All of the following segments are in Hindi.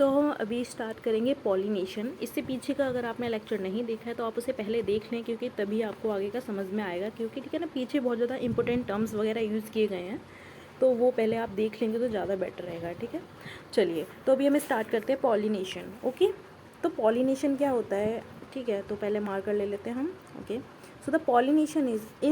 तो हम अभी स्टार्ट करेंगे पॉलिनेशन। इससे पीछे का अगर आपने लेक्चर नहीं देखा है तो आप उसे पहले देख लें, क्योंकि तभी आपको आगे का समझ में आएगा। क्योंकि ठीक है ना, पीछे बहुत ज़्यादा इंपॉर्टेंट टर्म्स वगैरह यूज़ किए गए हैं, तो वो पहले आप देख लेंगे तो ज़्यादा बेटर रहेगा। ठीक है, चलिए तो अभी हम स्टार्ट करते हैं पॉलिनेशन। ओके, तो पॉलिनेशन क्या होता है, ठीक है, तो पहले मार्कर ले लेते हैं हम। Okay, so the pollination is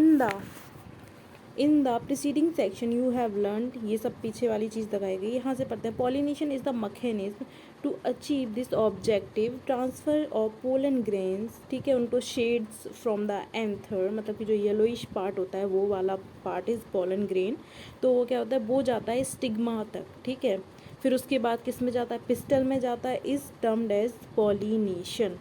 in the preceding section you have learned, ये सब पीछे वाली चीज़ लगाई गई। यहाँ से पढ़ते हैं, pollination is the mechanism to achieve this objective transfer of pollen grains, ठीक है, उनको शेड्स फ्रॉम द एंथर, मतलब कि जो येलोइश पार्ट होता है वो वाला पार्ट इज़ पोलन ग्रेन। तो वो क्या होता है, वो जाता है स्टिग्मा तक, ठीक है। फिर उसके बाद किस में जाता है, पिस्टल में जाता है, इज़ टर्म्ड एज पॉलिनेशन।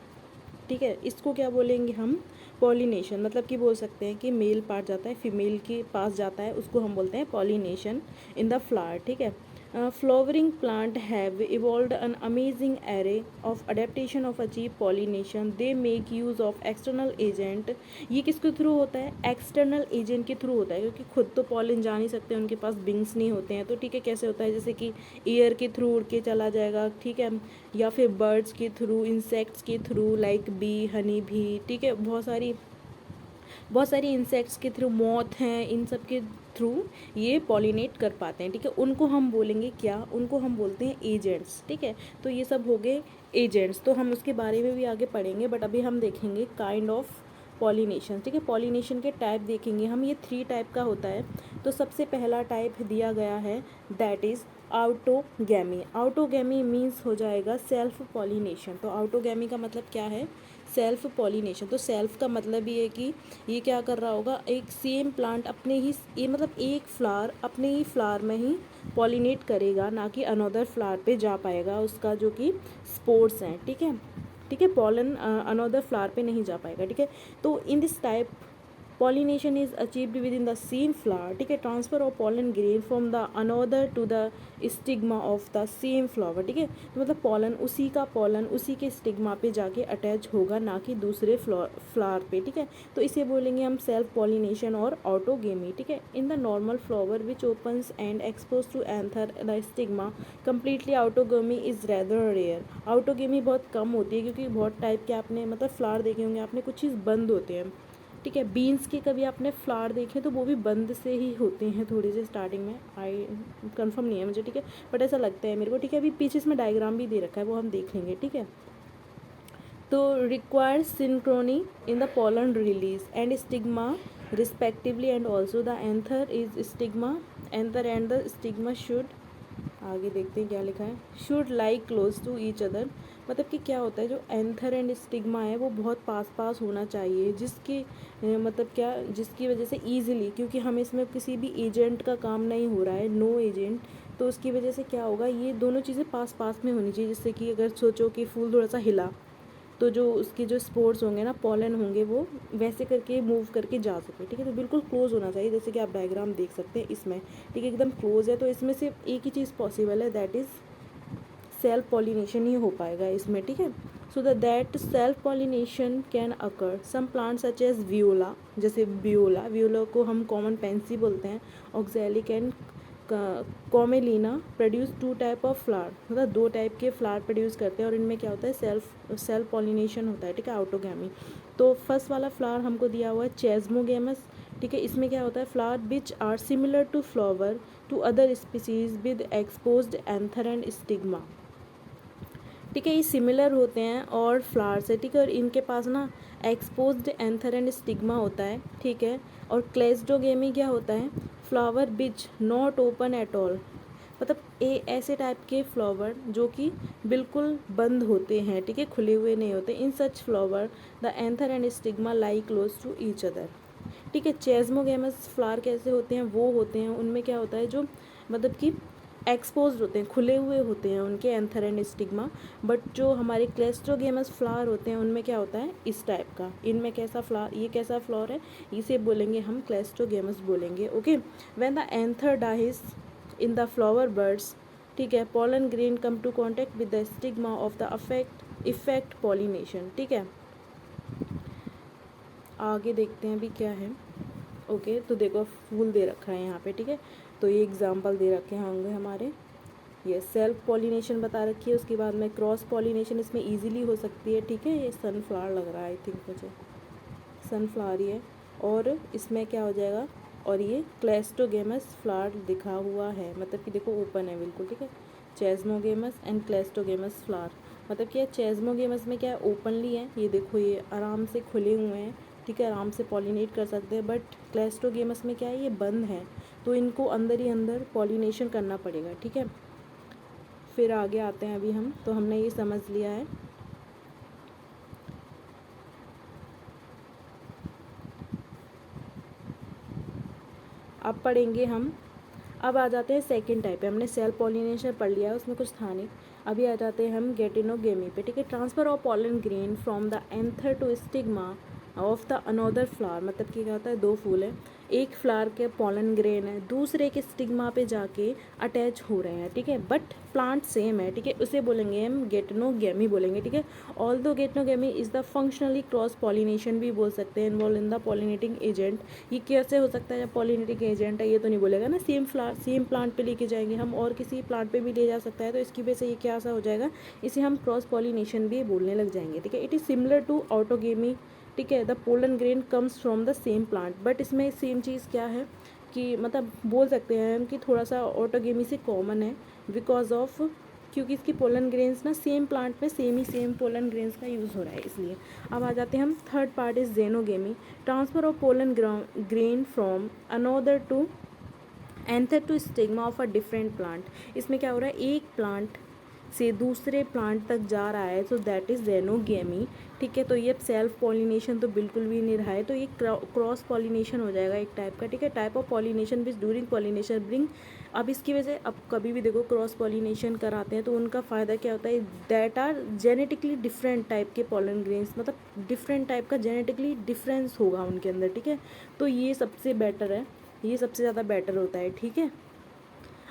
ठीक है, इसको क्या बोलेंगे हम, पॉलिनेशन। मतलब कि बोल सकते हैं कि मेल पार्ट जाता है फीमेल के पास जाता है, उसको हम बोलते हैं पॉलिनेशन इन द फ्लावर। ठीक है, flowering plant have evolved an amazing array of adaptation of achieve pollination. They make use of external agent. ये किसके थ्रू होता है, एक्सटर्नल एजेंट के थ्रू होता है, क्योंकि खुद तो पॉलिन जा नहीं सकते, उनके पास विंग्स नहीं होते हैं। तो ठीक है, कैसे होता है, जैसे कि एयर के थ्रू उड़ के चला जाएगा, ठीक है, या फिर बर्ड्स के थ्रू, इंसेक्ट्स के थ्रू, लाइक बी, हनी भी, ठीक है, बहुत सारी इंसेक्ट्स के थ्रू, मॉथ हैं, इन सब के थ्रू ये पॉलिनेट कर पाते हैं। ठीक है, उनको हम बोलेंगे क्या, उनको हम बोलते हैं एजेंट्स। ठीक है, तो ये सब हो गए एजेंट्स, तो हम उसके बारे में भी आगे पढ़ेंगे, बट अभी हम देखेंगे काइंड ऑफ पॉलिनेशन। ठीक है, पॉलिनेशन के टाइप देखेंगे हम, ये 3 टाइप का होता है। तो सबसे पहला टाइप दिया गया है, दैट इज़ आउटोगैमी। आउटोगैमी मीन्स हो जाएगा सेल्फ पॉलिनेशन। तो आउटोगैमी का मतलब क्या है, सेल्फ पॉलिनेशन। तो सेल्फ का मतलब ये है कि ये क्या कर रहा होगा, एक सेम प्लांट अपने ही, ये मतलब एक फ्लावर अपने ही फ्लावर में ही पॉलिनेट करेगा, ना कि अनदर फ्लावर पे जा पाएगा, उसका जो कि स्पोर्स हैं। ठीक है, ठीक है, पॉलन अनदर फ्लावर पे नहीं जा पाएगा। ठीक है, तो in this type pollination is achieved within the same flower। ठीक है, transfer of pollen grain from the another to the stigma of the same flower। ठीक है, तो मतलब pollen उसी के स्टिग्मा पे जाके अटैच होगा, ना कि दूसरे फ्लावर पे। ठीक है, तो इसे बोलेंगे हम सेल्फ पॉलिनेशन और ऑटोगेमी। ठीक है, in the normal flower which opens and expose to anther the stigma completely, autogamy is rather rare. Autogamy बहुत कम होती है, क्योंकि बहुत टाइप के आपने मतलब फ्लावर देखे होंगे आपने, कुछ चीज़ बंद होते हैं। ठीक है, बीन्स के कभी आपने फ्लावर देखे तो वो भी बंद से ही होते हैं थोड़ी सी स्टार्टिंग में, आई कंफर्म नहीं है मुझे। ठीक है, बट ऐसा लगता है मेरे को। ठीक है, अभी पीछे इसमें डायग्राम भी दे रखा है, वो हम देख लेंगे। ठीक है, तो require synchrony in the pollen release and stigma respectively, and also the anther is stigma, anther and the stigma should, आगे देखते हैं क्या लिखा है, should like close to each other. मतलब कि क्या होता है, जो एंथर एंड स्टिग्मा है वो बहुत पास पास होना चाहिए, जिसकी मतलब क्या, जिसकी वजह से ईजिली, क्योंकि हम इसमें किसी भी एजेंट का काम नहीं हो रहा है, नो एजेंट, तो उसकी वजह से क्या होगा, ये दोनों चीज़ें पास पास में होनी चाहिए। जिससे कि अगर सोचो कि फूल थोड़ा सा हिला, तो जो उसके जो स्पोर्स होंगे ना, पॉलन होंगे, वो वैसे करके मूव करके जा सके। ठीक है, तो बिल्कुल क्लोज होना चाहिए, जैसे कि आप डायग्राम देख सकते हैं इसमें। ठीक है, एकदम क्लोज है, तो इसमें सिर्फ एक ही चीज़ पॉसिबल है, दैट इज़ सेल्फ पॉलिनेशन ही हो पाएगा इसमें। ठीक है, so that self pollination can occur some plant such as Viola, जैसे वियोला को हम कॉमन पेंसी बोलते हैं, Oxalis and Commelina produce 2 type of flower, मतलब 2 टाइप के फ्लावर प्रोड्यूस करते हैं, और इनमें क्या होता है, सेल्फ पॉलिनेशन होता है। ठीक है, आउटोगैमी। तो फर्स्ट वाला फ्लावर हमको दिया हुआ है चेस्मोगेमस। ठीक है, इसमें क्या होता है, flower which are similar to flower to other species with exposed anther and stigma. ठीक है, ये सिमिलर होते हैं और फ्लावर से। ठीक है, और इनके पास ना एक्सपोज्ड एंथर एंड स्टिग्मा होता है। ठीक है, और क्लेस्डोगेमी क्या होता है, flower which not open at all, मतलब ऐसे टाइप के फ्लावर जो कि बिल्कुल बंद होते हैं। ठीक है, खुले हुए नहीं होते। In such flower the anther and stigma lie close to each other. ठीक है, चेस्मोगेमस फ्लावर कैसे होते हैं, वो होते हैं, उनमें क्या होता है, जो मतलब कि एक्सपोज होते हैं, खुले हुए होते हैं उनके एंथर एंड स्टिग्मा। बट जो हमारे क्लेस्ट्रोगेमस फ्लावर होते हैं उनमें क्या होता है, इस टाइप का। इनमें कैसा फ्लावर, ये कैसा फ्लावर है, इसे बोलेंगे हम क्लेस्ट्रोगेमस बोलेंगे। Okay, when the anther dies in the flower buds, ठीक है, pollen grain come to contact with the stigma of the effect pollination. ठीक है, आगे देखते हैं अभी क्या है। ओके, तो देखो फूल दे रखा है यहाँ पे। ठीक है, तो ये एग्जाम्पल दे रखे होंगे हमारे। ये सेल्फ पॉलिनेशन बता रखी है, उसके बाद में क्रॉस पॉलिनेशन इसमें इजीली हो सकती है, ठीक है। ये सनफ्लावर लग रहा है आई थिंक मुझे, सनफ्लावर ही है। और इसमें क्या हो जाएगा, और ये क्लेस्टोगेमस फ्लावर दिखा हुआ है, मतलब कि देखो ओपन है बिल्कुल, ठीक है। चेस्मोगेमस एंड क्लेस्टोगेमस फ्लावर, मतलब क्या चेस्मोगेमस में क्या है, ओपनली है, ये देखो ये आराम से खुले हुए हैं, ठीक है, आराम से पॉलिनेट कर सकते हैं। बट क्लेस्टोगेमस में क्या है, ये बंद है, तो इनको अंदर ही अंदर पॉलिनेशन करना पड़ेगा, ठीक है। फिर आगे आते हैं अभी हम, तो हमने ये समझ लिया है। अब पढ़ेंगे हम, अब आ जाते हैं सेकंड टाइप पे। हमने सेल्फ पॉलिनेशन पढ़ लिया है, उसमें कुछ था नहीं। अभी आ जाते हैं हम गेटिनोगेमी पे, ठीक है। Transfer of pollen grain from the anther to stigma of the another flower, मतलब कि क्या होता है, दो फूल है, एक फ्लावर के पॉलन ग्रेन है, दूसरे के स्टिग्मा पे जाके अटैच हो रहे हैं, ठीक है, बट प्लांट सेम है, ठीक है, उसे बोलेंगे हम गेटिनोगेमी बोलेंगे, ठीक है। Although geitonogamy is the functionally cross pollination भी बोल सकते हैं, involve in the pollinating agent. ये कैसे हो सकता है, जब पॉलिनेटिंग एजेंट है ये तो नहीं बोलेगा ना, सेम फ्लावर सेम प्लांट पे लेके जाएंगे हम, और किसी प्लांट पे भी ले जा सकता है, तो इसकी वजह से ये क्या सा हो जाएगा, इसे हम क्रॉस पॉलिनेशन भी बोलने लग जाएंगे, ठीक है। It is similar to autogamy, ठीक है। The pollen grain comes from the same plant, but इसमें सेम चीज़ क्या है कि मतलब बोल सकते हैं हम कि थोड़ा सा ऑटोगेमी से कॉमन है, बिकॉज ऑफ, क्योंकि इसकी पोलन ग्रेन्स ना सेम प्लांट में सेम पोलन ग्रेन्स का यूज़ हो रहा है, इसलिए। अब आ जाते हैं हम, third part is xenogamy, transfer of pollen grain from another to anther to stigma of a different plant. इसमें क्या हो रहा है, एक प्लांट से दूसरे प्लांट तक जा रहा है, तो दैट इज़ जेनोगेमी, ठीक है। तो ये सेल्फ पॉलिनेशन तो बिल्कुल भी नहीं रहा है, तो ये क्रॉस पॉलिनेशन हो जाएगा एक टाइप का, ठीक है। Type of pollination which during pollination bring, अब इसकी वजह, अब कभी भी देखो क्रॉस पॉलिनेशन कराते हैं तो उनका फ़ायदा क्या होता है, that are genetically different type के पॉलन ग्रेन्स, मतलब डिफरेंट टाइप का जेनेटिकली डिफरेंस होगा उनके अंदर, ठीक है। तो ये सबसे बेटर है, ये सबसे ज़्यादा बेटर होता है, ठीक है।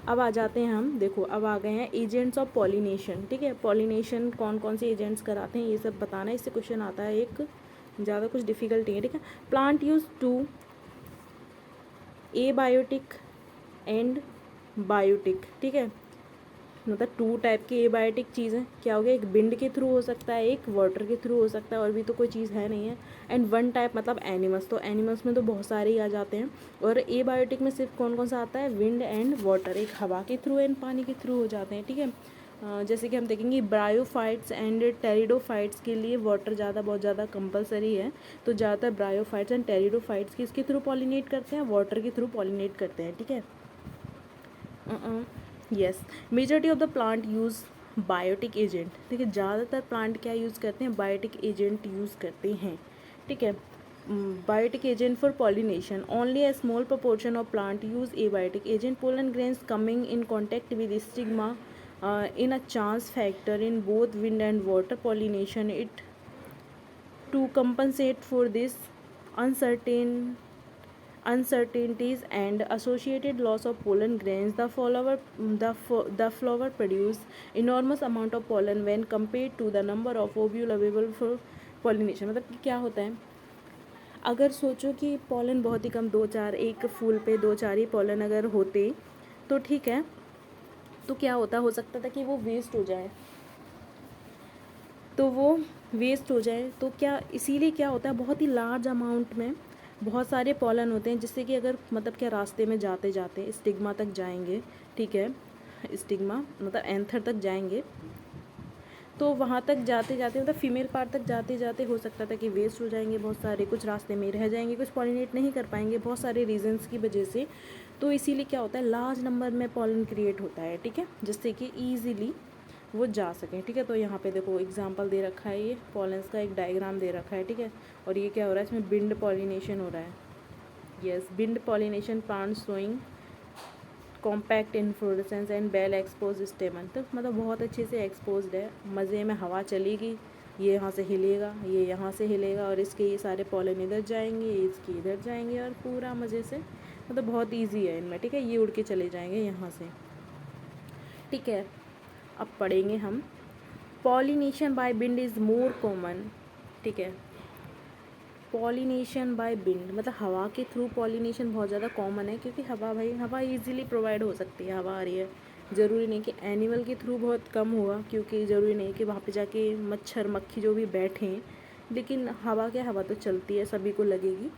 अब आ जाते हैं हम, देखो अब आ गए हैं एजेंट्स ऑफ पॉलिनेशन, ठीक है। पॉलिनेशन कौन कौन से एजेंट्स कराते हैं ये सब बताना है, इससे क्वेश्चन आता है एक, ज़्यादा कुछ डिफिकल्टी है, ठीक है। Plant use to abiotic and biotic, ठीक है, मतलब टू टाइप की एबायोटिक चीज़ें क्या हो गया, एक विंड के थ्रू हो सकता है, एक वाटर के थ्रू हो सकता है, और भी तो कोई चीज़ है नहीं है। एंड वन टाइप मतलब एनिमल्स, तो एनिमल्स में तो बहुत सारे ही आ जाते हैं, और एबायोटिक में सिर्फ कौन कौन सा आता है, विंड एंड वाटर, एक हवा के थ्रू एंड पानी के थ्रू हो जाते हैं, ठीक है। जैसे कि हम देखेंगे ब्रायोफाइट्स एंड टेरिडोफाइट्स के लिए वाटर बहुत ज़्यादा कंपलसरी है, तो ज़्यादातर ब्रायोफाइट्स एंड टेरिडोफाइट्स किसके थ्रू पॉलिनेट करते हैं, वाटर के थ्रू पॉलिनेट करते हैं, ठीक है। Yes, majority of the plant use biotic agent, ठीक है, ज़्यादातर प्लांट क्या यूज़ करते हैं, बायोटिक एजेंट यूज़ करते हैं, ठीक है। Biotic agent for pollination, only a small proportion of plant use abiotic agent, pollen grains coming in contact with stigma in a chance factor in both wind and water pollination. It to compensate for this uncertainties and associated loss of pollen grains, the flower produce enormous amount of pollen when compared to the number of ovule available for pollination। मतलब कि क्या होता है, अगर सोचो कि पॉलन बहुत ही कम, दो चार, एक फूल पे दो चार ही पॉलन अगर होते तो ठीक है, तो क्या होता, हो सकता था कि वो वेस्ट हो जाए, तो वो वेस्ट हो जाए, तो क्या इसीलिए क्या होता है, बहुत ही लार्ज अमाउंट में बहुत सारे पॉलन होते हैं, जिससे कि अगर मतलब क्या रास्ते में जाते जाते स्टिग्मा तक जाएंगे, ठीक है, स्टिग्मा मतलब एंथर तक जाएंगे, तो वहाँ तक जाते जाते मतलब फीमेल पार्ट तक जाते जाते हो सकता था कि वेस्ट हो जाएंगे बहुत सारे, कुछ रास्ते में रह जाएंगे, कुछ पॉलिनेट नहीं कर पाएंगे बहुत सारे रीजंस की वजह से, तो इसीलिए क्या होता है, लार्ज नंबर में पॉलन क्रिएट होता है, ठीक है, जिससे कि ईजिली वो जा सकें, ठीक है। तो यहाँ पे देखो एग्जांपल दे रखा है, ये पॉलेंस का एक डायग्राम दे रखा है, ठीक है, और ये क्या हो रहा है, इसमें बिंड पॉलिनेशन हो रहा है, yes, bind pollination plant showing compact inflorescence and well expose स्टेमन, तो मतलब बहुत अच्छे से एक्सपोज्ड है, मज़े में हवा चलेगी, ये यहाँ से हिलेगा, ये यहाँ से हिलेगा, और इसके ये सारे पॉलन इधर जाएंगे, इसके इधर जाएंगे, और पूरा मज़े से, मतलब बहुत ईजी है इनमें, ठीक है, ये उड़ के चले जाएंगे यहाँ से, ठीक है। अब पढ़ेंगे हम, pollination by bind is more common, ठीक है, पॉलिनेशन बाय बिंड मतलब हवा के थ्रू पॉलिनेशन बहुत ज़्यादा कॉमन है, क्योंकि हवा, भाई हवा इजीली प्रोवाइड हो सकती है, हवा आ रही है, ज़रूरी नहीं कि एनिमल के थ्रू बहुत कम हुआ, क्योंकि ज़रूरी नहीं कि वहाँ पे जाके मच्छर मक्खी जो भी बैठें, लेकिन हवा क्या, हवा तो चलती है, सभी को लगेगी।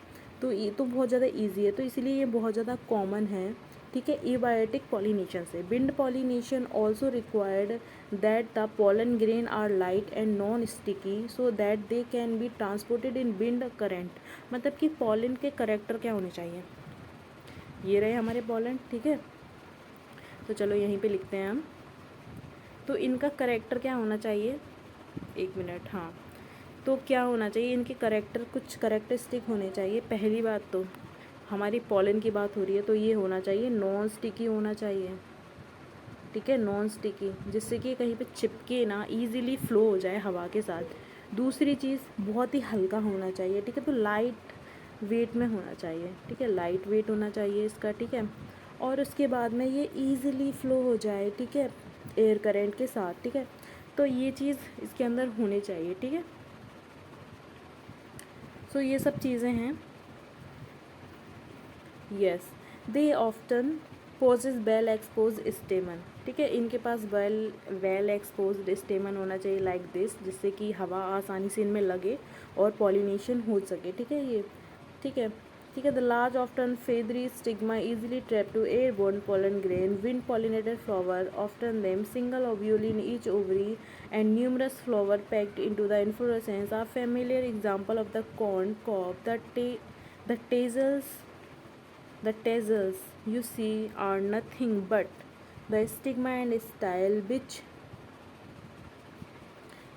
तो ये तो बहुत ज़्यादा इजी है, तो इसीलिए ये बहुत ज़्यादा कॉमन है। ठीक है, एबायोटिक पॉलिनेशन से। Wind pollination also required that the pollen grain are light and non sticky so that they can be transported in wind current. मतलब कि पॉलन के करेक्टर क्या होने चाहिए, ये रहे हमारे पॉलन। ठीक है, तो चलो यहीं पे लिखते हैं हम। तो इनका करेक्टर क्या होना चाहिए, एक मिनट, हाँ, तो क्या होना चाहिए, इनके करेक्टर, कुछ करेक्टरिस्टिक होने चाहिए। पहली बात तो हमारी पॉलन की बात हो रही है, तो ये होना चाहिए नॉन स्टिकी होना चाहिए। ठीक है, नॉन स्टिकी, जिससे कि कहीं पे चिपके ना, इजीली फ्लो हो जाए हवा के साथ। दूसरी चीज़, बहुत ही हल्का होना चाहिए। ठीक है, तो लाइट वेट में होना चाहिए। ठीक है, लाइट वेट होना चाहिए इसका। ठीक है, और उसके बाद में ये इजीली फ्लो हो जाए। ठीक है, एयर करंट के साथ। ठीक है, तो ये चीज़ इसके अंदर होनी चाहिए। ठीक है, सो ये सब चीज़ें हैं। Yes, they often possess well expose stamen. ठीक है, इनके पास वेल एक्सपोज स्टेमन होना चाहिए लाइक दिस, जिससे कि हवा आसानी से इनमें लगे और पॉलिनेशन हो सके। ठीक है, ये ठीक है। ठीक है, the large often feathery stigma easily trap to airborne pollen grain. Wind pollinated flower often them single ovule in each ovary and numerous flower packed into the inflorescence are familiar example of the corn cob. The tassels the tassels you see are nothing but the stigma and style which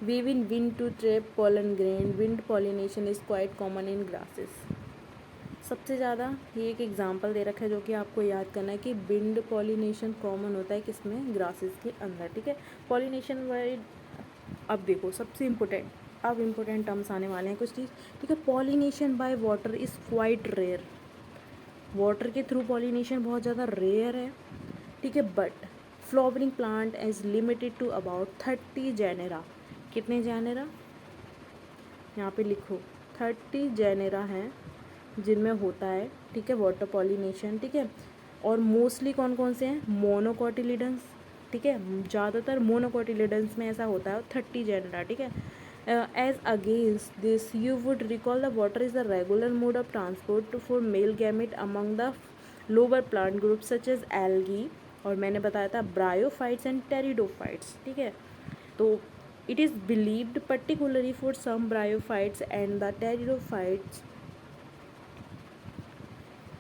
weave in wind to trap pollen grain. Wind pollination is quite common in grasses. सबसे ज़्यादा ये एक एग्जांपल दे रखा है जो कि आपको याद करना है कि विंड पॉलिनेशन कॉमन होता है किसमें, ग्रासेस के अंदर। ठीक है, पॉलिनेशन वर्ड, अब देखो सबसे इम्पोर्टेंट, अब इम्पोर्टेंट टर्म्स आने वाले हैं कुछ चीज़। ठीक है, pollination by water is quite rare. Water के थ्रू पॉलिनेशन बहुत ज़्यादा रेयर है। ठीक है, but flowering plant is limited to about 30 genera. कितने जेनेरा, यहाँ पे लिखो 30 जेनेरा हैं जिनमें होता है। ठीक है, वाटर पॉलिनेशन। ठीक है, और मोस्टली कौन कौन से हैं, मोनोकोटिलिडन्स। ठीक है, ज़्यादातर मोनोकोटिलिडन्स में ऐसा होता है, 30 जेनेरा। ठीक है, as against this you would recall the water is a regular mode of transport for male gamete among the lower plant groups such as algae, और मैंने बताया था ब्रायोफाइट्स एंड टेरिडोफाइट्स। ठीक है, तो it is believed particularly for some bryophytes and the pteridophytes,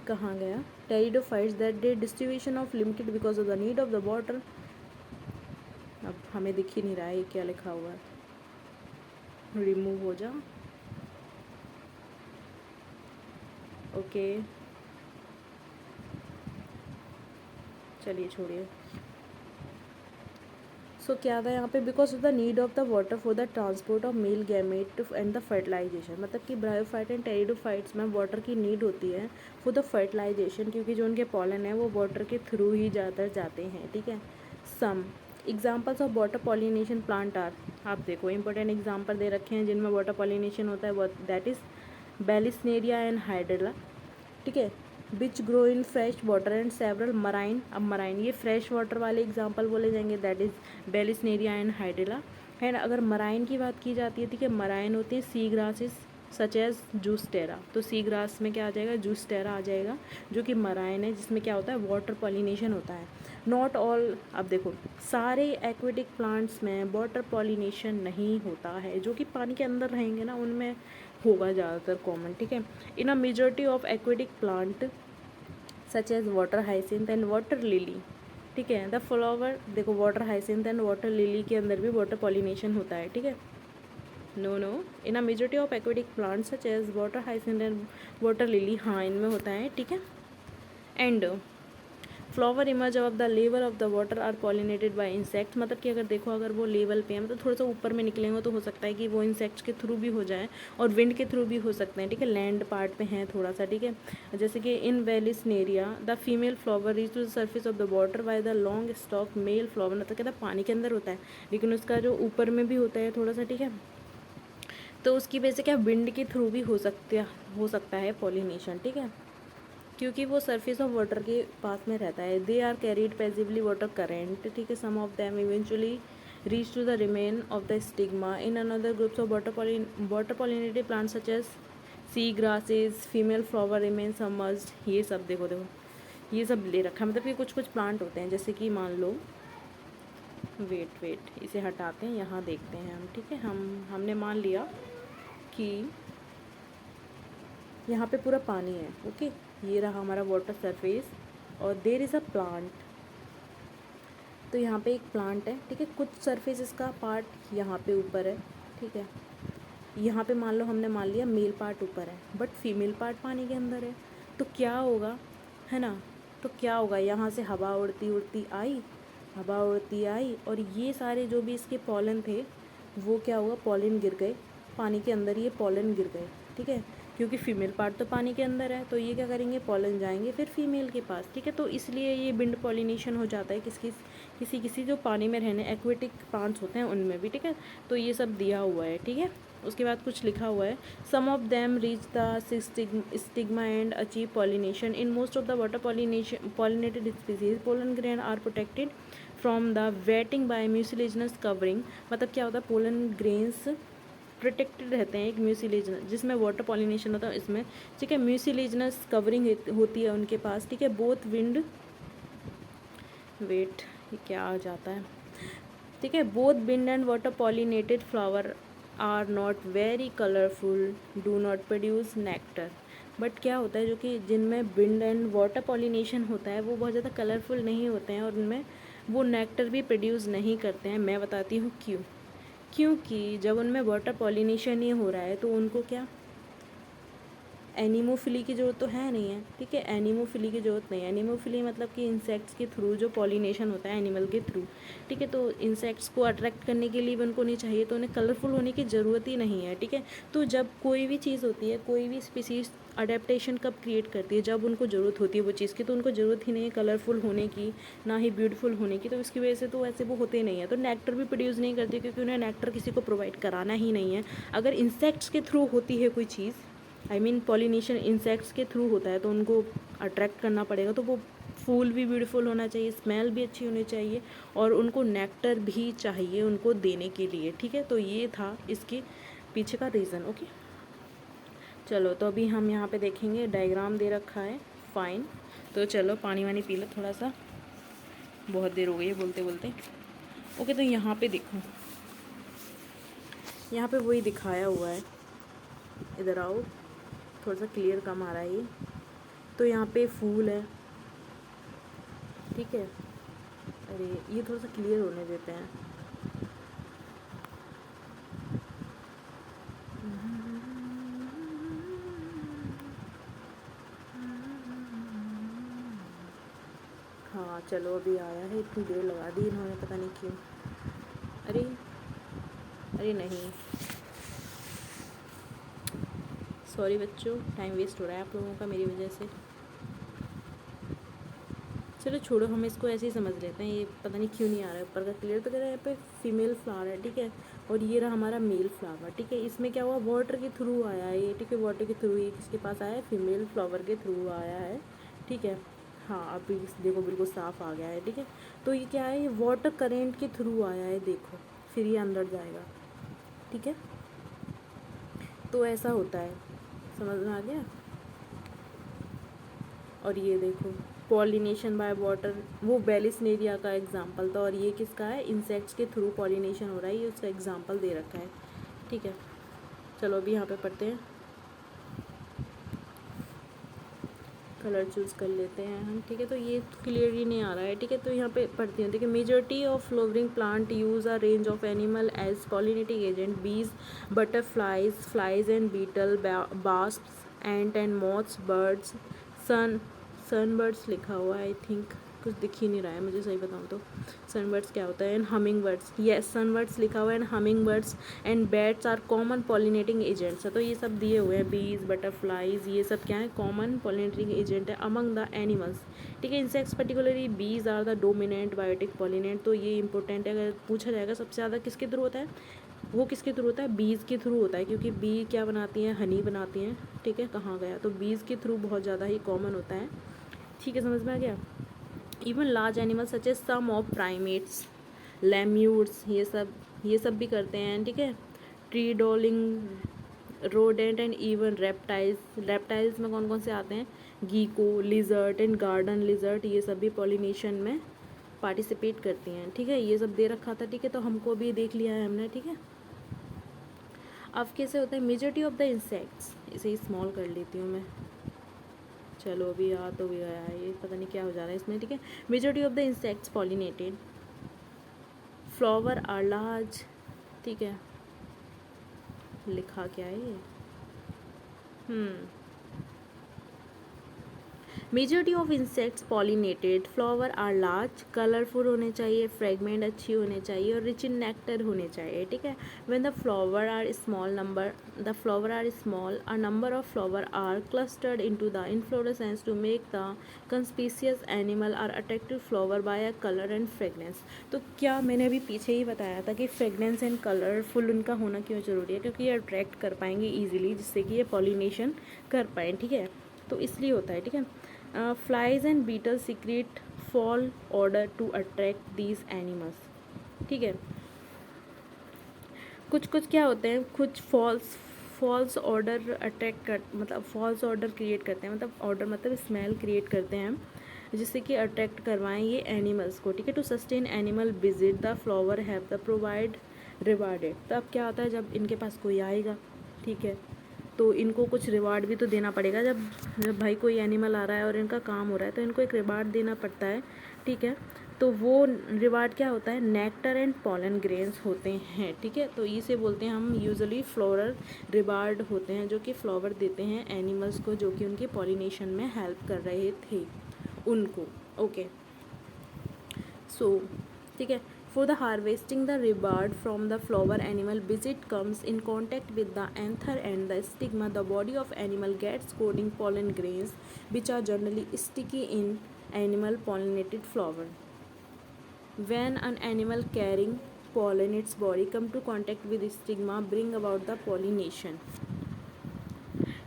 कहाँ गया, pteridophytes that their distribution of limited because of the need of the water। अब हमें दिख ही नहीं रहा है ये क्या लिखा हुआ है, रिमूव हो जा। ओके, चलिए छोड़िए। सो क्या था यहाँ पे, because of the need of the water for the transport of male gamete and the fertilisation. मतलब कि ब्रायोफाइट एंड टेरिडोफाइट्स में वाटर की नीड होती है फॉर द फर्टिलाइजेशन, क्योंकि जो उनके पॉलन है वो वाटर के थ्रू ही ज़्यादातर जाते हैं। ठीक है, some examples of water pollination plant are, आप देखो इंपॉर्टेंट एग्जाम्पल दे रखे हैं जिनमें वाटर पॉलिनेशन होता है, वो that is Vallisneria and Hydrilla. ठीक है, which grow in fresh water and several marine. अब मराइन ये फ्रेश वाटर वाले एग्जाम्पल बोले जाएंगे, that is Vallisneria and Hydrilla. And अगर मराइन की बात की जाती है, ठीक है, मराइन होती है सी ग्रासेस सच एज जूस्टेरा। तो सी ग्रास में क्या आ जाएगा, जूस्टेरा आ जाएगा, जो कि मराइन है, जिसमें क्या होता है, वाटर पॉलिनेशन होता है। नॉट ऑल, अब देखो सारे एक्वेटिक प्लांट्स में वाटर पॉलिनेशन नहीं होता है, जो कि पानी के अंदर रहेंगे ना उनमें होगा ज़्यादातर कॉमन। ठीक है, in a majority of aquatic plant such as water hyacinth and water lily. ठीक है, द फ्लावर, देखो water hyacinth and water lily के अंदर भी वाटर पॉलिनेशन होता है। ठीक है, no in a majority of aquatic plants such as water hyacinth and water lily, हाँ इनमें होता है। ठीक है, and flower emerge of the level of the water are pollinated by insects. मतलब कि अगर देखो अगर वो लेवल पे है, मतलब थोड़ा सा ऊपर में निकलेंगे तो हो सकता है कि वो इंसेक्ट्स के थ्रू भी हो जाए और विंड के थ्रू भी हो सकते हैं। ठीक है, लैंड पार्ट पे हैं थोड़ा सा। ठीक है, जैसे कि in Vallisneria the female flower reach to the surface of the water by the long stalk male flower. मतलब कहता है पानी के अंदर होता है लेकिन उसका जो ऊपर में भी होता है थोड़ा सा। ठीक है, तो उसकी वजह से क्या विंड के थ्रू भी हो सकता है पॉलिनेशन। ठीक है, क्योंकि वो सरफेस ऑफ वाटर के पास में रहता है। They are carried passively water current, ठीक है। Some of them eventually reach to the remain of the stigma in another groups of water pollinated plant such as sea grasses, female flower remain submerged. ये सब देखो देखो ये सब ले रखा है, मतलब कि कुछ कुछ प्लांट होते हैं, जैसे कि मान लो वेट इसे हटाते हैं, यहाँ देखते हैं हम, ठीक है। हमने मान लिया कि यहाँ पे पूरा पानी है, ओके। ये रहा हमारा वाटर सरफेस और देयर इज़ अ प्लांट। तो यहाँ पे एक प्लांट है, ठीक है। कुछ सरफेस इसका पार्ट यहाँ पे ऊपर है, ठीक है। यहाँ पे मान लो हमने मान लिया मेल पार्ट ऊपर है बट फीमेल पार्ट पानी के अंदर है। तो क्या होगा, है ना। तो क्या होगा, यहाँ से हवा उड़ती उड़ती आई, हवा उड़ती आई और ये सारे जो भी इसके पॉलन थे वो क्या हुआ, पॉलन गिर गए पानी के अंदर, ये पॉलन गिर गए, ठीक है। क्योंकि फीमेल पार्ट तो पानी के अंदर है तो ये क्या करेंगे, पॉलन जाएंगे फिर फीमेल के पास, ठीक है। तो इसलिए ये विंड पॉलिनेशन हो जाता है किसी किसी जो पानी में रहने एक्वेटिक प्लांट्स होते हैं उनमें भी, ठीक है। तो ये सब दिया हुआ है, ठीक है। उसके बाद कुछ लिखा हुआ है, some of them reach the stigma and achieve pollination in most of the water pollinated species pollen grain are protected from the wetting by mucilaginous covering. मतलब क्या होता है, पोलन ग्रेन्स प्रोटेक्टेड रहते हैं एक म्यूसिलेजिनस, जिसमें वाटर पॉलिनेशन होता है इसमें, ठीक है। म्यूसिलेजिनस कवरिंग होती है उनके पास, ठीक है। बोथ विंड वेट ये क्या आ जाता है, ठीक है। Both wind and water pollinated flower are not very colourful, do not produce nectar. But क्या होता है, जो कि जिनमें विंड एंड वाटर पॉलिनेशन होता है वो बहुत ज़्यादा कलरफुल नहीं होते हैं और उनमें वो नेक्टर भी प्रोड्यूस नहीं करते हैं। मैं बताती हूँ क्यों। क्योंकि जब उनमें वाटर पॉलिनेशन ही हो रहा है तो उनको क्या एनिमोफिली की ज़रूरत तो है नहीं है, ठीक है। एनिमोफिली की ज़रूरत नहीं है। एनिमोफिली मतलब कि इंसेक्ट्स के थ्रू जो पॉलिनेशन होता है एनिमल के थ्रू, ठीक है। तो इंसेक्ट्स को अट्रैक्ट करने के लिए भी उनको नहीं चाहिए, तो उन्हें कलरफुल होने की ज़रूरत ही नहीं है, ठीक है। तो जब कोई भी चीज़ होती है, कोई भी स्पीसीज अडेप्टेशन कब क्रिएट करती है, जब उनको ज़रूरत होती है वो चीज़ की। तो उनको ज़रूरत ही नहीं है कलरफुल होने की, ना ही ब्यूटीफुल होने की। तो इसकी वजह से तो ऐसे वो होते नहीं है। तो नेक्टर भी प्रोड्यूस नहीं करती क्योंकि उन्हें नेक्टर किसी को प्रोवाइड कराना ही नहीं है। अगर इंसेक्ट्स के थ्रू होती है कोई चीज़, आई मीन पॉलिनेशन इंसेक्ट्स के थ्रू होता है, तो उनको अट्रैक्ट करना पड़ेगा। तो वो फूल भी ब्यूटीफुल होना चाहिए, स्मेल भी अच्छी होनी चाहिए और उनको नेक्टर भी चाहिए उनको देने के लिए, ठीक है। तो ये था इसके पीछे का रीज़न, ओके। चलो तो अभी हम यहाँ पे देखेंगे, डायग्राम दे रखा है, फाइन। तो चलो पानी वानी पी लो थोड़ा सा, बहुत देर हो गई है बोलते बोलते, ओके। तो यहाँ पे देखो, यहाँ पे वही दिखाया हुआ है, इधर आओ, थोड़ा सा क्लियर कम आ रहा है ये। तो यहाँ पे फूल है, ठीक है। अरे ये थोड़ा सा क्लियर होने देते हैं। हाँ चलो अभी आया है, इतनी देर लगा दी इन्होंने पता नहीं क्यों। अरे अरे नहीं, सॉरी बच्चों, टाइम वेस्ट हो रहा है आप लोगों का मेरी वजह से। चलो छोड़ो, हम इसको ऐसे ही समझ लेते हैं। ये पता नहीं क्यों नहीं आ रहा है ऊपर का क्लियर। तो कह रहा है यहाँ पे फीमेल फ्लावर है, ठीक है। और ये रहा हमारा मेल फ्लावर, ठीक है। इसमें क्या हुआ, वाटर के थ्रू आया है ये, ठीक है। वाटर के थ्रू ये किसके पास आया है, फीमेल फ्लावर के थ्रू आया है, ठीक है। हाँ अभी देखो बिल्कुल साफ़ आ गया है, ठीक है। तो ये क्या है, ये वाटर करेंट के थ्रू आया है, देखो फिर ये अंदर जाएगा, ठीक है। तो ऐसा होता है, समझ में आ गया। और ये देखो पॉलिनेशन बाय वाटर, वो बेलिस्नेरिया का एग्जांपल था। और ये किसका है, इंसेक्ट्स के थ्रू पॉलिनेशन हो रहा है, ये उसका एग्जांपल दे रखा है, ठीक है। चलो अभी यहाँ पे पढ़ते हैं, कलर चूज़ कर लेते हैं हम, ठीक है। तो ये क्लियरली नहीं आ रहा है, ठीक है। तो यहाँ पे पढ़ते हैं, देखिए majority of flowering plant use a range of animal as pollinating agent, bees, butterflies, flies and beetle, wasps, ant and moths, birds, sunbirds लिखा हुआ है, आई थिंक कुछ दिख ही नहीं रहा है मुझे, सही बताऊँ तो। सनबर्ड्स क्या होता है, and hummingbirds, yes sunbirds लिखा हुआ है, and hummingbirds and bats are common pollinating agents. तो ये सब दिए हुए हैं, बीज, बटरफ्लाइज, ये सब क्या है, कॉमन पॉलिनेटिंग एजेंट है अमंग द एनिमल्स, ठीक है। Insects particularly bees are the dominant biotic pollinate. तो ये इंपॉर्टेंट है, अगर पूछा जाएगा सबसे ज़्यादा किसके थ्रू होता है, वो किसके थ्रू होता है, बीज के थ्रू होता है, क्योंकि बी क्या बनाती हैं, हनी बनाती हैं, ठीक है, कहाँ गया, तो बीज के थ्रू बहुत ज़्यादा ही कॉमन होता है, ठीक है, समझ में आ गया। Even large animal such as some of primates, lemurs, ये सब भी करते हैं, ठीक है। Tree dwelling, rodent and even reptiles में कौन कौन से आते हैं, gecko, lizard and garden lizard, ये सब भी पॉलिनेशन में पार्टिसिपेट करती हैं, ठीक है। ये सब दे रखा था, ठीक है, तो हमको भी देख लिया है हमने, ठीक है। अब कैसे होता है, मेजॉरिटी ऑफ द इंसेक्ट्स, इसे ही स्मॉल कर लेती हूँ मैं, चलो अभी आ तो भी गया है, ये पता नहीं क्या हो जा रहा है इसमें, ठीक है। Majority of the insects pollinated, flower are large, ठीक है, लिखा क्या है ये, majority of insects pollinated, flower are large, colourful होने चाहिए, फ्रेगमेंट अच्छी होने चाहिए और रिच इन नेक्टर होने चाहिए, ठीक है। When the flower are small a number of flower are clustered into the inflorescence to make the conspicuous animal are attractive flower by a colour and fragrance. तो क्या मैंने अभी पीछे ही बताया था कि फ्रेगनेंस एंड कलरफुल उनका होना क्यों ज़रूरी है, क्योंकि ये अट्रैक्ट कर पाएंगे ईजिली, जिससे कि ये पॉलिनेशन कर पाएँ, ठीक है, तो इसलिए होता है, ठीक है। Flies and beetle secrete foul odour to attract these animals, ठीक है। कुछ कुछ क्या होते हैं, कुछ फॉल्स ऑर्डर अट्रैक्ट कर, मतलब फॉल्स ऑर्डर क्रिएट करते हैं, मतलब ऑर्डर मतलब स्मेल क्रिएट करते हैं, जिससे कि अट्रैक्ट करवाएं ये एनिमल्स को, ठीक है। To sustain animal visit the flower have the provide rewarded, तो अब क्या होता है, जब इनके पास कोई आएगा, ठीक है, तो इनको कुछ रिवार्ड भी तो देना पड़ेगा, जब जब भाई कोई एनिमल आ रहा है और इनका काम हो रहा है तो इनको एक रिवार्ड देना पड़ता है, ठीक है। तो वो रिवार्ड क्या होता है, नेक्टर एंड पॉलन ग्रेन्स होते हैं, ठीक है। तो इसे बोलते हैं हम यूजुअली फ्लोरल रिवार्ड होते हैं, जो कि फ्लावर देते हैं एनिमल्स को, जो कि उनके पॉलिनेशन में हेल्प कर रहे थे उनको, ओके। सो ठीक है, for the harvesting the reward from the flower animal visit comes in contact with the anther and the stigma, the body of animal gets coating pollen grains which are generally sticky in animal pollinated flower. When an animal carrying pollen its body come to contact with stigma bring about the pollination,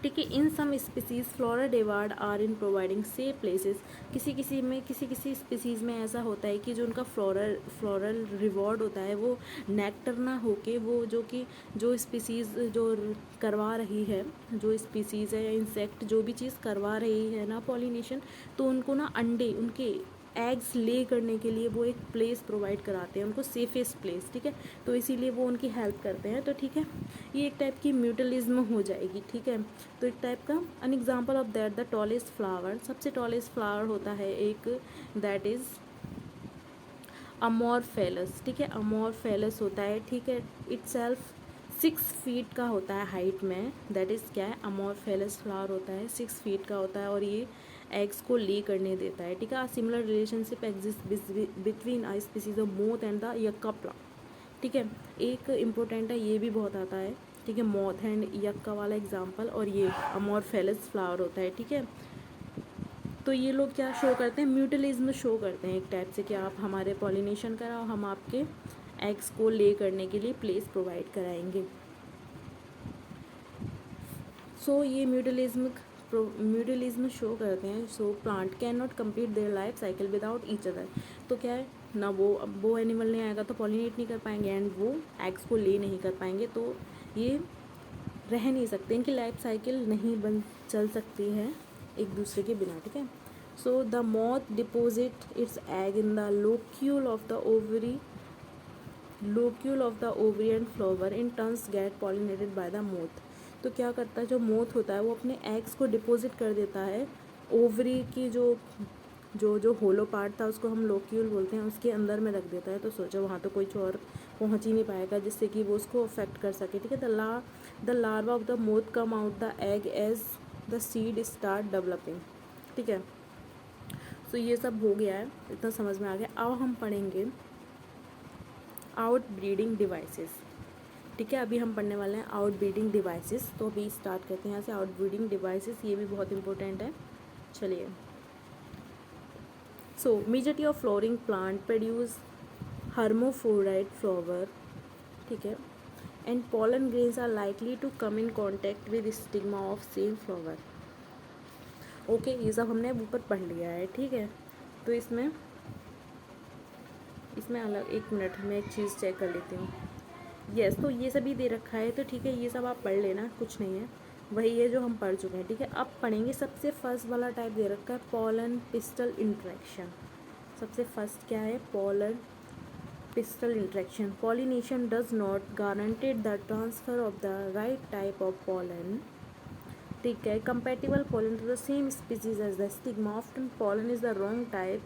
ठीक है। In some species floral reward are in providing safe places, किसी स्पीसीज़ में ऐसा होता है कि जो उनका फ्लोरल रिवॉर्ड होता है वो नेक्टर ना होके, वो जो स्पीसीज़ जो करवा रही है, जो स्पीसीज़ है या इंसेक्ट जो भी चीज़ करवा रही है ना पॉलिनेशन, तो उनको ना अंडे, उनके एग्स ले करने के लिए वो एक प्लेस प्रोवाइड कराते हैं उनको, सेफेस्ट प्लेस, ठीक है। तो इसीलिए वो उनकी हेल्प करते हैं, तो ठीक है, ये एक टाइप की म्यूटलिज्म हो जाएगी, ठीक है। तो एक टाइप का an example of that the tallest flower, सबसे टॉलेस्ट फ्लावर होता है एक, दैट इज़ अमोरफेलस, ठीक है। अमोरफेलस होता है, ठीक है, इटसेल्फ 6 फीट का होता है हाइट में, दैट इज़ क्या है, अमोरफेलस फ्लावर होता है, 6 फीट का होता है और ये एग्स को ले करने देता है, ठीक है। Similar relationship exist between I species of moth and the yucca plant, ठीक है। एक इम्पोर्टेंट है, ये भी बहुत आता है, ठीक है, मोथ एंड यक्का वाला एग्जाम्पल, और ये अमोरफेलस फ्लावर होता है, ठीक है। तो ये लोग क्या शो करते हैं, म्यूटलिज्म शो करते हैं एक टाइप से, कि आप हमारे पॉलिनेशन कराओ, हम आपके एग्स को ले करने के लिए प्लेस प्रोवाइड कराएंगे। सो ये म्यूटलिज्म शो करते हैं। So plant can not complete their life cycle without each other, तो क्या है ना, वो एनिमल नहीं आएगा तो पॉलिनेट नहीं कर पाएंगे एंड वो एग्स को ले नहीं कर पाएंगे, तो ये रह नहीं सकते, इनकी लाइफ साइकिल नहीं चल सकती है एक दूसरे के बिना, ठीक है। So the moth deposit its egg in the locule of the ovary and flower in turns get pollinated by the moth. तो क्या करता है, जो मोथ होता है वो अपने एग्स को डिपॉजिट कर देता है ओवरी की जो होलो पार्ट था, उसको हम लोक्यूल बोलते हैं, उसके अंदर में रख देता है। तो सोचो वहाँ तो कोई और पहुँच ही नहीं पाएगा जिससे कि वो उसको अफेक्ट कर सके, ठीक है। The larva of the moth come out the egg as the seed start developing, ठीक है। सो ये सब हो गया है, इतना समझ में आ गया। अब हम पढ़ेंगे आउट ब्रीडिंग डिवाइसेस, ठीक है। अभी हम पढ़ने वाले हैं आउट ब्रीडिंग डिवाइसेस, तो अभी स्टार्ट करते हैं यहाँ से। आउट ब्रीडिंग डिवाइसेस ये भी बहुत इंपॉर्टेंट है, चलिए। So majority of flowering plant produce hermaphrodite flower, ठीक है, and pollen grains are likely to come in contact with stigma of same flower. Okay ये सब हमने ऊपर पढ़ लिया है, ठीक है। तो इसमें अलग, एक मिनट मैं एक चीज़ चेक कर लेती हूँ। यस, तो ये सभी दे रखा है, तो ठीक है ये सब आप पढ़ लेना, कुछ नहीं है, वही है जो हम पढ़ चुके हैं, ठीक है। अब पढ़ेंगे सबसे फर्स्ट वाला टाइप दे रखा है पॉलन पिस्टल इंट्रैक्शन। सबसे फर्स्ट क्या है? Pollen pistil interaction. Pollination does not guarantee the transfer of the right type of pollen. ठीक है, compatible pollen to the same species as the stigma. Often pollen is the wrong type,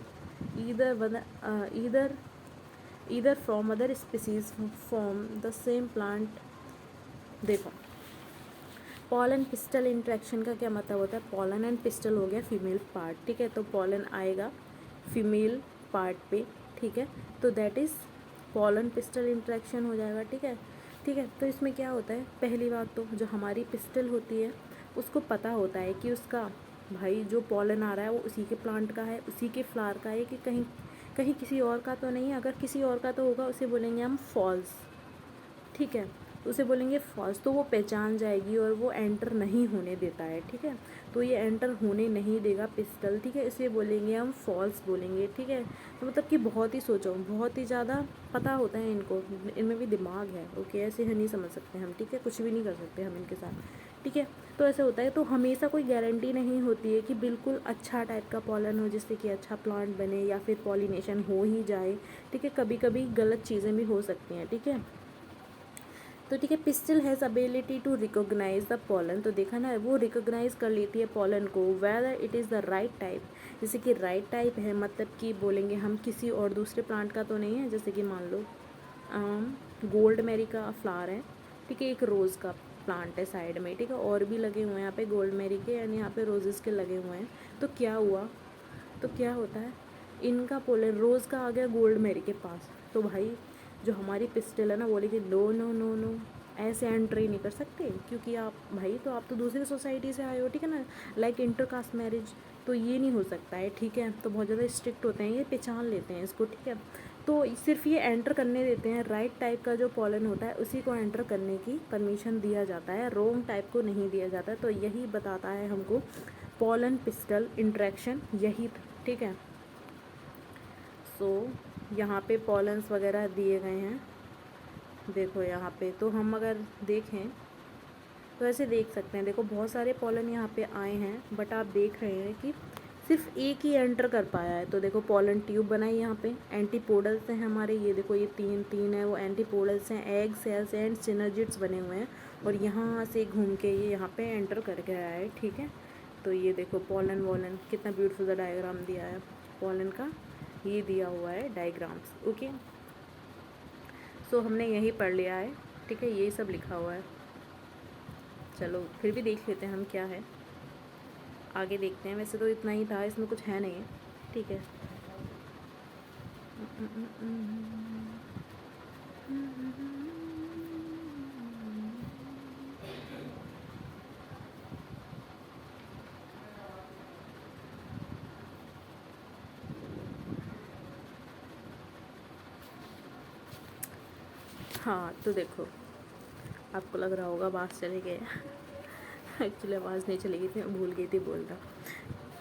either from other species from the same plant. देखो पॉलन पिस्टल इंट्रैक्शन का क्या मतलब होता है? पॉलन एंड पिस्टल हो गया फीमेल पार्ट, ठीक है, तो पॉलन आएगा फीमेल पार्ट पे, ठीक है, तो that is pollen pistol interaction हो जाएगा, ठीक है। ठीक है, तो इसमें क्या होता है? पहली बात तो जो हमारी पिस्टल होती है उसको पता होता है कि उसका भाई जो पॉलन आ रहा है वो उसी के प्लांट का है, उसी के फ्लावर का है, कि कहीं किसी और का तो नहीं है। अगर किसी और का तो होगा उसे बोलेंगे हम फॉल्स, ठीक है, उसे बोलेंगे फॉल्स, तो वो पहचान जाएगी और वो एंटर नहीं होने देता है, ठीक है, तो ये एंटर होने नहीं देगा पिस्टल, ठीक है, इसे बोलेंगे हम फॉल्स बोलेंगे, ठीक है। तो मतलब कि बहुत ही सोचो, बहुत ही ज़्यादा पता होता है इनको, इनमें भी दिमाग है, ओके, ऐसे नहीं समझ सकते हम, ठीक है, कुछ भी नहीं कर सकते हम इनके साथ, ठीक है। तो ऐसे होता है, तो हमेशा कोई गारंटी नहीं होती है कि बिल्कुल अच्छा टाइप का पॉलन हो जिससे कि अच्छा प्लांट बने या फिर पॉलिनेशन हो ही जाए, ठीक है, कभी कभी गलत चीज़ें भी हो सकती हैं, ठीक है। तो ठीक है, pistil has ability to recognise the pollen, तो देखा ना वो रिकोगनाइज कर लेती है पॉलन को, whether it is the right type, जैसे कि राइट टाइप है मतलब कि बोलेंगे हम किसी और दूसरे प्लांट का तो नहीं है, जैसे कि मान लो गोल्ड मैरी का फ्लावर है, ठीक है, एक रोज़ का प्लांट है साइड में, ठीक है, और भी लगे हुए हैं यहाँ पे गोल्ड मैरी के एंड यहाँ पे रोजेस के लगे हुए हैं। तो क्या हुआ, तो क्या होता है, इनका पोलन रोज़ का आ गया गोल्ड मैरी के पास, तो भाई जो हमारी पिस्टल है ना बोलेगी नो नो नो नो, ऐसे एंट्री नहीं कर सकते, क्योंकि आप भाई तो आप तो दूसरी सोसाइटी से आए हो, ठीक है ना, लाइक इंटरकास्ट मैरिज, तो ये नहीं हो सकता है, ठीक है। तो बहुत ज़्यादा स्ट्रिक्ट होते हैं, ये पहचान लेते हैं इसको, ठीक है। तो सिर्फ ये एंटर करने देते हैं, राइट टाइप का जो पॉलन होता है उसी को एंटर करने की परमिशन दिया जाता है, रॉन्ग टाइप को नहीं दिया जाता है। तो यही बताता है हमको पॉलन पिस्टल इंट्रैक्शन, यही, ठीक है। सो यहाँ पे पॉलन्स वगैरह दिए गए हैं, देखो यहाँ पे, तो हम अगर देखें तो ऐसे देख सकते हैं, देखो बहुत सारे पॉलन यहाँ पे आए हैं, बट आप देख रहे हैं कि सिर्फ एक ही एंटर कर पाया है। तो देखो पॉलन ट्यूब बनाई यहाँ पे, एंटीपोडल्स हैं हमारे, ये देखो ये तीन है वो एंटीपोडल्स हैं, एग सेल्स एंड सिनर्जिड्स बने हुए हैं, और यहाँ से घूम के ये यहाँ पे एंटर कर गया है, ठीक है। तो ये देखो पॉलन वॉलन, कितना ब्यूटीफुल सा डायग्राम दिया है पॉलन का, ये दिया हुआ है डायग्राम्स, ओके। सो हमने यही पढ़ लिया है, ठीक है, ये सब लिखा हुआ है। चलो फिर भी देख लेते हैं हम क्या है, आगे देखते हैं। वैसे तो इतना ही था, इसमें कुछ है नहीं, ठीक है। हाँ तो देखो आपको लग रहा होगा आवाज़ चले गए एक्चुअली आवाज़ नहीं चली गई थी, मैं भूल गई थी बोलना,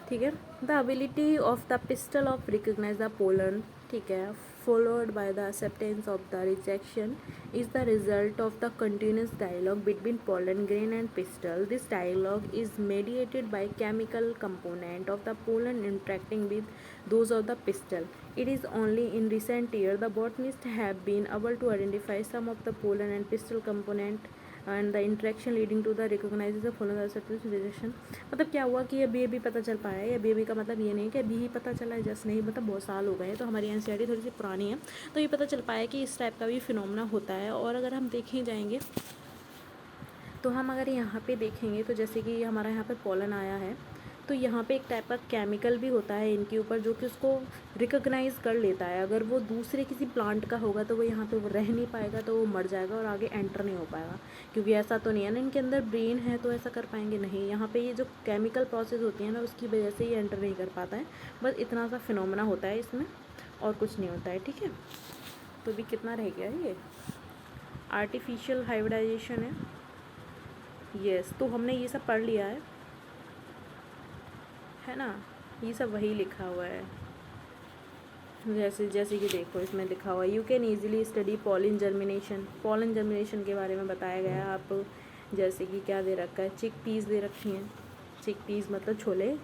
ठीक है। The ability of the pistil of recognise the pollen, ठीक है, followed by the acceptance of the rejection is the result of the continuous dialogue between pollen grain and pistil. This dialogue is mediated by chemical component of the pollen interacting with those of the pistil. It is only in recent years the botanists have been able to identify some of the pollen and pistil component and the interaction leading to the recognizes the pollen acceptance rejection. मतलब क्या हुआ कि अभी पता चल पाया है, अभी का मतलब ये नहीं कि अभी ही पता चला है, जस्ट नहीं, मतलब बहुत साल हो गए हैं, तो हमारी एनसीईआरटी थोड़ी सी पुरानी है, तो ये पता चल पाया कि इस टाइप का भी फिनोमेना होता है। और अगर हम देखें जाएंगे तो हम अगर यहाँ पे देखेंगे तो जैसे कि हमारा यहाँ पे पॉलन आया है, तो यहाँ पे एक टाइप का केमिकल भी होता है इनके ऊपर जो कि उसको रिकॉग्नाइज कर लेता है। अगर वो दूसरे किसी प्लांट का होगा तो वो यहाँ पे वो रह नहीं पाएगा, तो वो मर जाएगा और आगे एंटर नहीं हो पाएगा, क्योंकि ऐसा तो नहीं है ना इनके अंदर ब्रेन है तो ऐसा कर पाएंगे नहीं। यहाँ पे ये जो केमिकल प्रोसेस होती है ना उसकी वजह से ये एंटर नहीं कर पाता है, बस इतना सा फिनोमेना होता है इसमें और कुछ नहीं होता है, ठीक है। तो भी कितना रह गया है ये, आर्टिफिशियल हाइब्रिडाइजेशन है। यस, तो हमने ये सब पढ़ लिया है ना, ये सब वही लिखा हुआ है। जैसे कि देखो इसमें लिखा हुआ है you can easily study pollen germination. Pollen germination के बारे में बताया गया है। आप जैसे कि क्या दे रखा है, चिक पीस दे रखी हैं, चिक पीस मतलब छोले,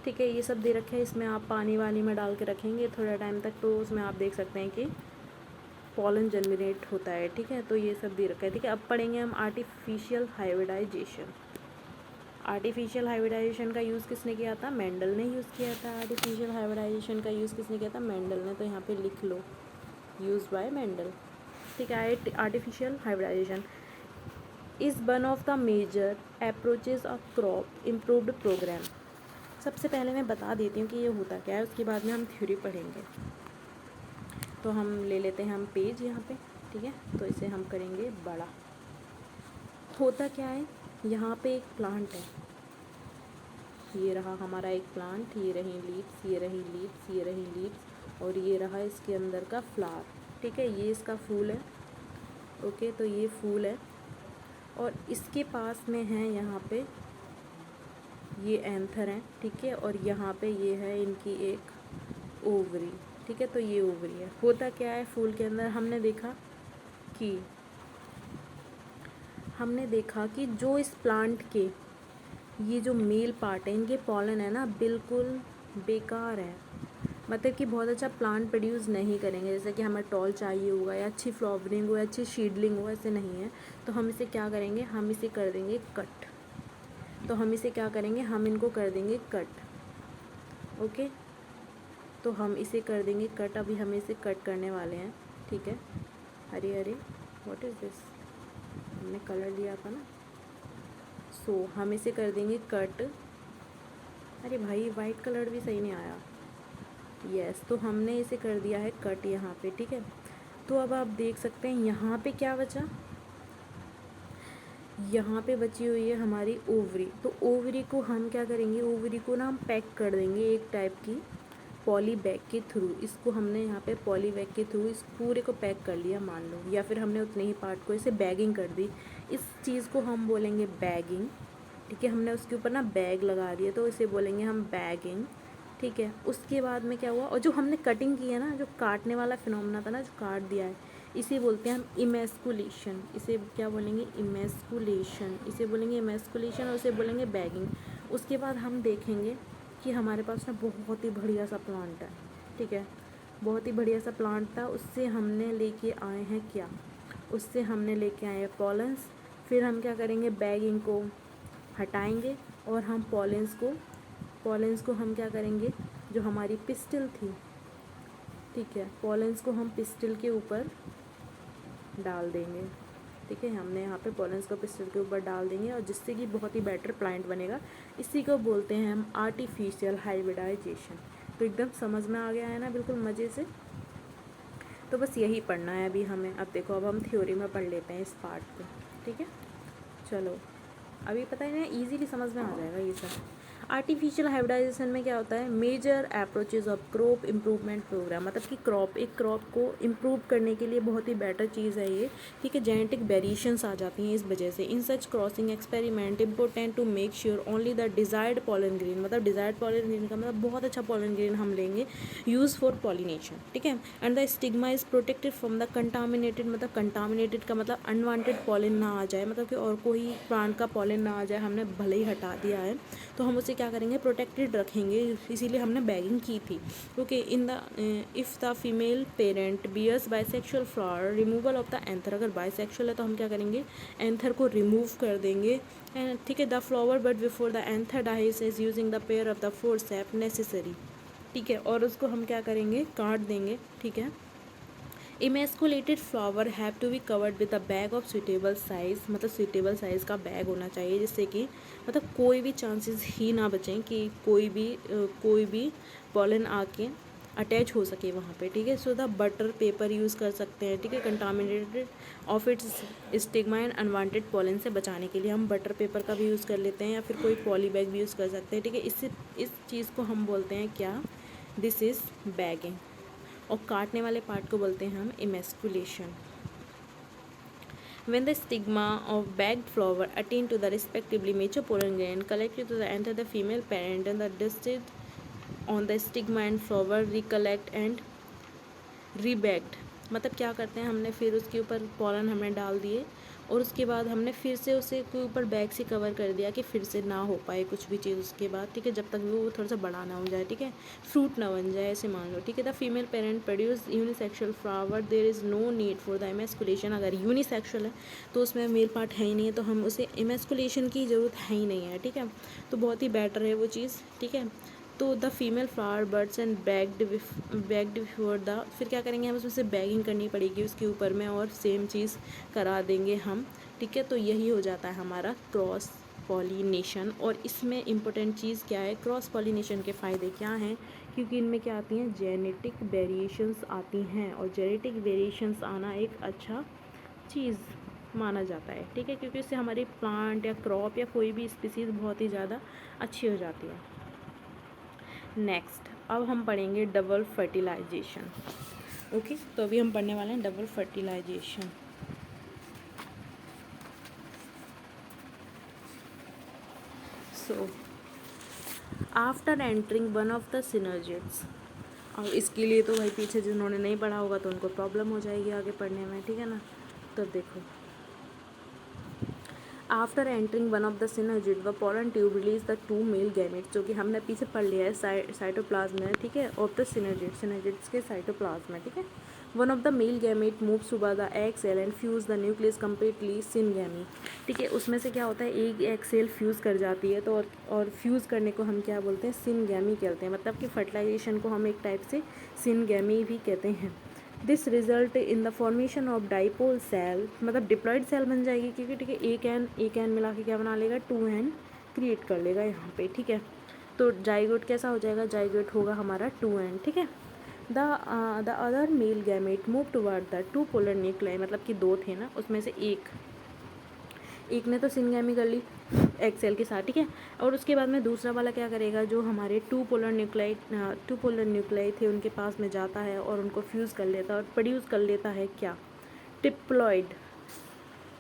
ठीक है, ये सब दे रखे हैं। इसमें आप पानी वानी में डाल के रखेंगे थोड़ा टाइम तक, तो उसमें आप देख सकते हैं कि पॉलन जर्मिनेट होता है, ठीक है। तो ये सब दे रखा है, ठीक है। अब पढ़ेंगे हम आर्टिफिशियल हाइब्रिडाइजेशन। आर्टिफिशियल हाइब्रिडाइजेशन का यूज़ किसने किया था? मेंडल ने यूज़ किया था। आर्टिफिशियल हाइब्रिडाइजेशन का यूज़ किसने किया था? मेंडल ने। तो यहाँ पे लिख लो यूज बाय मेंडल, ठीक है। Artificial hybridisation is one of the major approaches of crop improved programme. सबसे पहले मैं बता देती हूँ कि ये होता क्या है, उसके बाद में हम थ्योरी पढ़ेंगे। तो हम ले लेते हैं हम पेज यहाँ पे, ठीक है। तो इसे हम करेंगे बड़ा। होता क्या है, यहाँ पे एक प्लांट है, ये रहा हमारा एक प्लांट, ये रही लीव्स, ये रही लीव्स, ये रही लीव्स, और ये रहा इसके अंदर का फ्लावर, ठीक है। ये इसका फूल है, ओके। तो ये फूल है और इसके पास में है यहाँ पे ये एंथर है, ठीक है। और यहाँ पे ये है इनकी एक ओवरी, ठीक है। तो ये ओवरी है। होता क्या है फूल के अंदर, हमने देखा कि जो इस प्लांट के ये जो मेल पार्ट है, इनके पॉलन है ना, बिल्कुल बेकार है। मतलब कि बहुत अच्छा प्लांट प्रोड्यूस नहीं करेंगे। जैसे कि हमें टॉल चाहिए होगा या अच्छी फ्लावरिंग हो या अच्छी शीडलिंग हो, ऐसे नहीं है। तो हम इसे क्या करेंगे, हम इसे कर देंगे कट। तो हम इसे क्या करेंगे, हम इनको कर देंगे कट, ओके। तो हम इसे कर देंगे कट। अभी हम इसे कट करने वाले हैं, ठीक है। अरे अरे व्हाट इज़ दिस, हमने कलर लिया था ना। सो हम इसे कर देंगे कट। अरे भाई वाइट कलर भी सही नहीं आया। यस, तो हमने इसे कर दिया है कट यहाँ पे, ठीक है। तो अब आप देख सकते हैं यहाँ पे क्या बचा, यहाँ पे बची हुई है हमारी ओवरी। तो ओवरी को हम क्या करेंगे, ओवरी को ना हम पैक कर देंगे एक टाइप की पॉली बैग के थ्रू। इसको हमने यहाँ पे पॉली बैग के थ्रू इस पूरे को पैक कर लिया मान लो, या फिर हमने उतने ही पार्ट को इसे बैगिंग कर दी। इस चीज़ को हम बोलेंगे बैगिंग, ठीक है। हमने उसके ऊपर ना बैग लगा दिया, तो इसे बोलेंगे हम बैगिंग, ठीक है। उसके बाद में क्या हुआ, और जो हमने कटिंग की है ना, जो काटने वाला फिनोमेना था ना, जो काट दिया है, इसे बोलते हैं हम इमेस्कुलेशन। इसे क्या बोलेंगे, इमेस्कुलेशन। इसे बोलेंगे इमेस्कुलेशन और उसे बोलेंगे बैगिंग। उसके बाद हम देखेंगे कि हमारे पास ना बहुत ही बढ़िया सा प्लांट है, ठीक है। बहुत ही बढ़िया सा प्लांट था, उससे हमने लेके आए हैं क्या, उससे हमने लेके आए हैं पॉलेंस। फिर हम क्या करेंगे, बैगिंग को हटाएंगे और हम पॉलेंस को हम क्या करेंगे, जो हमारी पिस्टल थी, ठीक है, पॉलेंस को हम पिस्टल के ऊपर डाल देंगे, ठीक है। हमने यहाँ पे पॉलेंस को पिस्टल के ऊपर डाल देंगे और जिससे कि बहुत ही बेटर प्लांट बनेगा। इसी को बोलते हैं हम आर्टिफिशियल हाइब्रिडाइजेशन। तो एकदम समझ में आ गया है ना, बिल्कुल मज़े से। तो बस यही पढ़ना है अभी हमें। अब देखो, अब हम थ्योरी में पढ़ लेते हैं इस पार्ट को, ठीक है। चलो, अभी पता है ना, इजीली समझ में आ जाएगा ये सब। आर्टिफिशियल हाइब्रिडाइजेशन में क्या होता है, major approaches of crop improvement programme. मतलब कि एक क्रॉप को इम्प्रूव करने के लिए बहुत ही बेटर चीज़ है ये, ठीक है। जेनेटिक वेरिएशंस आ जाती हैं इस वजह से। In such crossing experiment important to make sure only the desired pollen grain. मतलब डिजायर्ड पॉलन ग्रेन का मतलब बहुत अच्छा पॉलन ग्रेन हम लेंगे, यूज़ फॉर पॉलिनेशन, ठीक है। And the stigma is protected from the contaminated. मतलब कंटामिनेटेड का मतलब अनवांटेड पॉलन ना आ जाए, मतलब कि और कोई प्लांट का पॉलन ना आ जाए। हमने भले ही हटा दिया है तो हम उसे क्या करेंगे, प्रोटेक्टेड रखेंगे। इसीलिए हमने बैगिंग की थी, okay. In the if the female parent bears bisexual flower, removal of the anther. अगर बाइसेक्सुअल है तो हम क्या करेंगे, एंथर को रिमूव कर देंगे, ठीक है। The flower but before the anther dies is using the pair of the forcep necessary, ठीक है। और उसको हम क्या करेंगे, काट देंगे, ठीक है। Emasculated flower have to be covered with a bag of suitable size. मतलब सुटेबल साइज़ का बैग होना चाहिए, जिससे कि मतलब कोई भी चांसेस ही ना बचें कि कोई भी पॉलन आके अटैच हो सके वहाँ पे, ठीक है। So the butter paper use कर सकते हैं, ठीक है। Contaminated of its stigma and unwanted pollen से बचाने के लिए हम बटर पेपर का भी यूज़ कर लेते हैं, या फिर कोई पॉली बैग भी यूज़ कर सकते हैं, ठीक है। इस चीज़ को हम बोलते हैं क्या, दिस इज़ बैगिंग। और काटने वाले पार्ट को बोलते हैं हम emasculation. When the stigma of bagged flower attain to the respectively mature pollen grain collected to the enter the female parent and the dusted on the stigma and flower recollect and रीबैग्ड, मतलब क्या करते हैं, हमने फिर उसके ऊपर पॉलन हमने डाल दिए और उसके बाद हमने फिर से उसे के ऊपर बैग से कवर कर दिया कि फिर से ना हो पाए कुछ भी चीज़ उसके बाद, ठीक है, जब तक वो थोड़ा सा बड़ा ना हो जाए, ठीक है, फ्रूट ना बन जाए, ऐसे मान लो, ठीक है। The female parent produce unisexual flower, there is no need for the emasculation. अगर यूनिसेक्सुअल है तो उसमें मेल पार्ट है ही नहीं है, तो हम उसे इमेस्कुलेशन की ज़रूरत है ही नहीं है, ठीक है, तो बहुत ही बेटर है वो चीज़, ठीक है। तो the female flower birds and bagged before the, फिर क्या करेंगे हम, उसमें से बैगिंग करनी पड़ेगी उसके ऊपर में और सेम चीज़ करा देंगे हम, ठीक है। तो यही हो जाता है हमारा क्रॉस पॉलिनेशन। और इसमें इम्पोर्टेंट चीज़ क्या है, क्रॉस पॉलिनेशन के फ़ायदे क्या हैं, क्योंकि इनमें क्या आती हैं, जेनेटिक वेरिएशंस आती हैं, और जेनेटिक वेरिएशंस आना एक अच्छा चीज़ माना जाता है, ठीक है, क्योंकि इससे हमारी प्लांट या क्रॉप या कोई भी स्पीसीज़ बहुत ही ज़्यादा अच्छी हो जाती है। नेक्स्ट अब हम पढ़ेंगे डबल फर्टिलाइजेशन। ओके, तो अभी हम पढ़ने वाले हैं double fertilisation. So after entering one of the synergids, अब इसके लिए तो भाई पीछे जिन्होंने नहीं पढ़ा होगा तो उनको प्रॉब्लम हो जाएगी आगे पढ़ने में, ठीक है ना। तो देखो, after entering one of the synergid व pollen tube release the two male gametes, जो कि हमने पीछे पढ़ लिया है साइटोप्लाज्म में, ठीक है, ऑफ द सिनर्जिड्स के साइटोप्लाज्म में, ठीक है। One of the male gamete moves to the egg cell and fuse the nucleus completely syngamy, ठीक है, उसमें से क्या होता है, एक एग सेल फ्यूज़ कर जाती है, तो और फ्यूज़ करने को हम क्या बोलते हैं, सिनगैमी कहते हैं, मतलब कि फर्टिलाइजेशन को हम एक टाइप से सिनगैमी भी कहते हैं। This result in the formation of diploid cell, मतलब डिप्लॉयड सेल बन जाएगी, क्योंकि ठीक है एक एन मिला के क्या बना लेगा, 2n क्रिएट कर लेगा यहाँ पे, ठीक है। तो जाइगोट कैसा हो जाएगा, जाइगोट होगा हमारा 2n, ठीक है। The other male gamete move toward the two polar nuclei, मतलब कि दो थे ना, उसमें से एक ने तो सिनगैमी कर ली एग सेल के साथ, ठीक है, और उसके बाद में दूसरा वाला क्या करेगा, जो हमारे टू पोलर न्यूक्लियाई थे उनके पास में जाता है और उनको फ्यूज़ कर लेता है और प्रोड्यूस कर लेता है क्या, ट्रिप्लॉइड,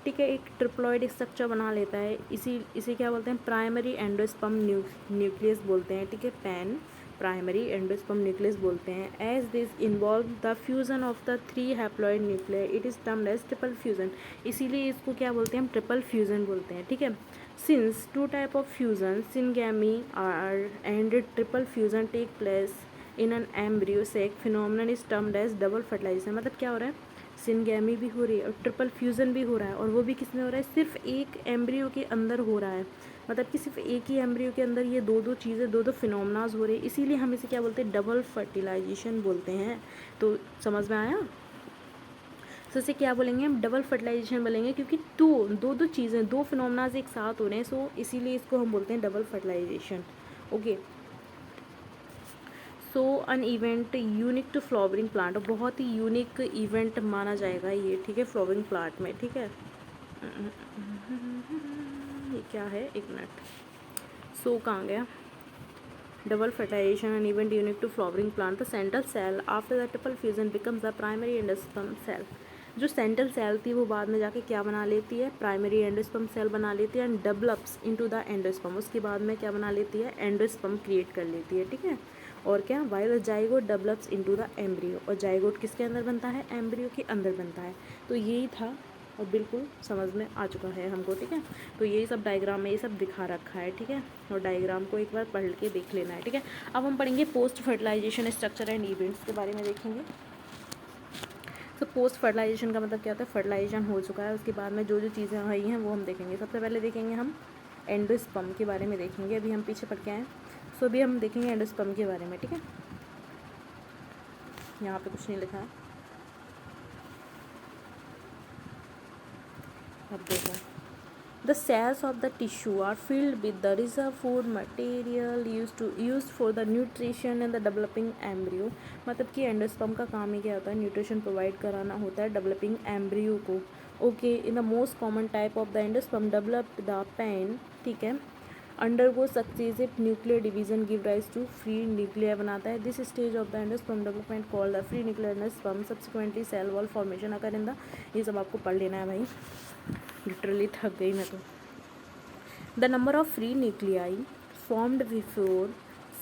ठीक है, एक ट्रिप्लॉइड स्ट्रक्चर बना लेता है। इसी क्या बोलते हैं, प्राइमरी एंडोस्पर्म न्यूक्लियस बोलते हैं, ठीक है, पैन प्राइमरी एंडोस्पर्म न्यूक्लियस बोलते हैं। As this involve the fusion of the 3 haploid nuclear, it is termed as triple fusion, इसीलिए इसको क्या बोलते हैं, हम ट्रिपल फ्यूजन बोलते हैं, ठीक है। Since two type of fusion, syngamy are and triple fusion take place in an embryo sac phenomenon is termed as double fertilisation, मतलब क्या हो रहा है, सिनगैमी भी हो रही है और ट्रिपल फ्यूज़न भी हो रहा है, और वो भी किस में हो रहा है, सिर्फ एक एम्ब्रियो के अंदर हो रहा है, मतलब कि सिर्फ एक ही एम्ब्रियो के अंदर ये दो चीज़ें, दो फिनोमनाज हो रहे हैं, इसीलिए हम इसे क्या बोलते हैं, डबल फर्टिलाइजेशन बोलते हैं। तो समझ में आया, तो इसे क्या बोलेंगे हम, डबल फर्टिलाइजेशन बोलेंगे, क्योंकि दो चीज़ें, दो फिनोमनाज एक साथ हो रहे हैं, सो इसीलिए इसको हम बोलते हैं double fertilisation. Okay, so an event unique to flowering plant, बहुत ही यूनिक इवेंट माना जाएगा ये, ठीक है, फ्लावरिंग प्लांट में, ठीक है। ये क्या है, एक मिनट, सो कहाँ गया, double fertilisation an event unique to flowering plant, the central cell after the triple fusion becomes the primary endosperm cell, जो सेंट्रल सेल थी वो बाद में जाके क्या बना लेती है, प्राइमरी एंडोस्पर्म सेल बना लेती है, and develops into the endosperm, उसके बाद में क्या बना लेती है, एंडोस्पर्म क्रिएट कर लेती है, ठीक है। और क्या, while zygote develops into the embryo, और जाइगोट किसके अंदर बनता है, एम्ब्रियो के अंदर बनता है। तो यही था और बिल्कुल समझ में आ चुका है हमको, ठीक है। तो यही सब डायग्राम में ये सब दिखा रखा है, ठीक है, और डायग्राम को एक बार पढ़ के देख लेना है, ठीक है। अब हम पढ़ेंगे post fertilisation structure and events के बारे में देखेंगे। तो पोस्ट फर्टिलाइजेशन का मतलब क्या होता है, फर्टिलाइजेशन हो चुका है, उसके बाद में जो चीज़ें आई हैं वो हम देखेंगे। सबसे पहले देखेंगे हम एंडोस्पर्म के बारे में देखेंगे, अभी हम पीछे पढ़ के आए, सो अभी हम देखेंगे एंडोस्पर्म के बारे में, ठीक है। यहाँ पे कुछ नहीं लिखा है, अब देखो, the cells of the tissue are filled with the reserve food material used for the nutrition and the developing embryo, मतलब कि एंडोस्पर्म का काम ही क्या होता है, न्यूट्रिशन प्रोवाइड कराना होता है डेवलपिंग एम्ब्रियो को। Okay, in the most common type of the endosperm developed the pen, ठीक है, undergo successive nuclear division give rise to free nuclear बनाता है। This stage of the endosperm development called the free nuclear sperm subsequently cell wall formation occur in the, ये सब आपको पढ़ लेना है भाई, लिटरली थक गई मैं तो। The number of free nuclei formed before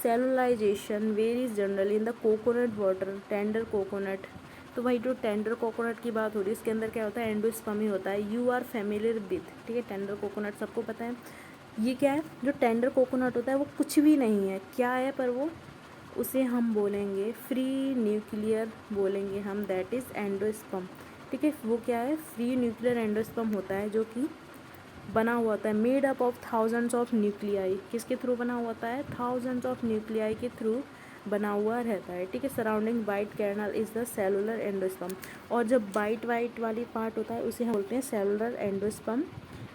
cellularisation varies generally in the coconut water tender coconut. तो भाई जो टेंडर कोकोनट की बात हो रही है इसके अंदर क्या होता है, एंडोस्पर्म ही होता है। यू आर फेमिलियर विद, ठीक है, टेंडर कोकोनट सबको पता है। ये क्या है, जो टेंडर कोकोनट होता है वो कुछ भी नहीं है, क्या है, पर वो उसे हम बोलेंगे फ्री न्यूक्लियर बोलेंगे हम, दैट इज़ एंडोस्पर्म, ठीक है। वो क्या है, फ्री न्यूक्लियर एंडोस्पर्म होता है जो कि बना हुआ होता है, made up of thousands of nuclei. किसके थ्रू बना हुआ होता है, थाउजेंड्स ऑफ न्यूक्लियाई के थ्रू बना हुआ रहता है, ठीक है। Surrounding white kernel is the cellular endosperm, और जब वाइट वाइट वाली पार्ट होता है उसे हम बोलते हैं सेलुलर एंडोस्पर्म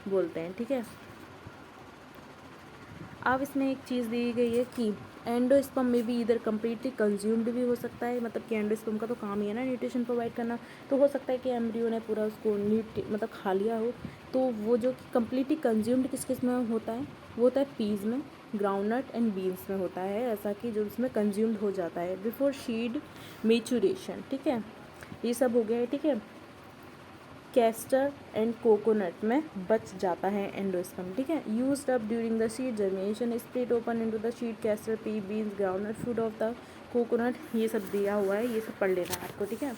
बोलते हैं, ठीक है। अब इसमें एक चीज़ दी गई है कि एंडोस्पर्म में भी इधर कम्प्लीटली कंज्यूम्ड भी हो सकता है, मतलब कि एंडोस्पर्म का तो काम ही है ना न्यूट्रिशन प्रोवाइड करना, तो हो सकता है कि एम्ब्रियो ने पूरा उसको मतलब खा लिया हो। तो वो जो कम्प्लीटली कंज्यूम्ड किस किस में होता है, वो होता है पीज में, ग्राउंडनट एंड बीन्स में होता है, ऐसा कि जो उसमें कंज्यूम्ड हो जाता है बिफोर शीड मेचुरेशन, ठीक है। ये सब हो गया है, ठीक है। कैस्टर एंड कोकोनट में बच जाता है एंडोस्पर्म, ठीक है। Used up during the seed germination, split open into the seed, castor, P, beans, groundnut, food of the coconut, ये सब दिया हुआ है, ये सब पढ़ लेना है आपको, ठीक है।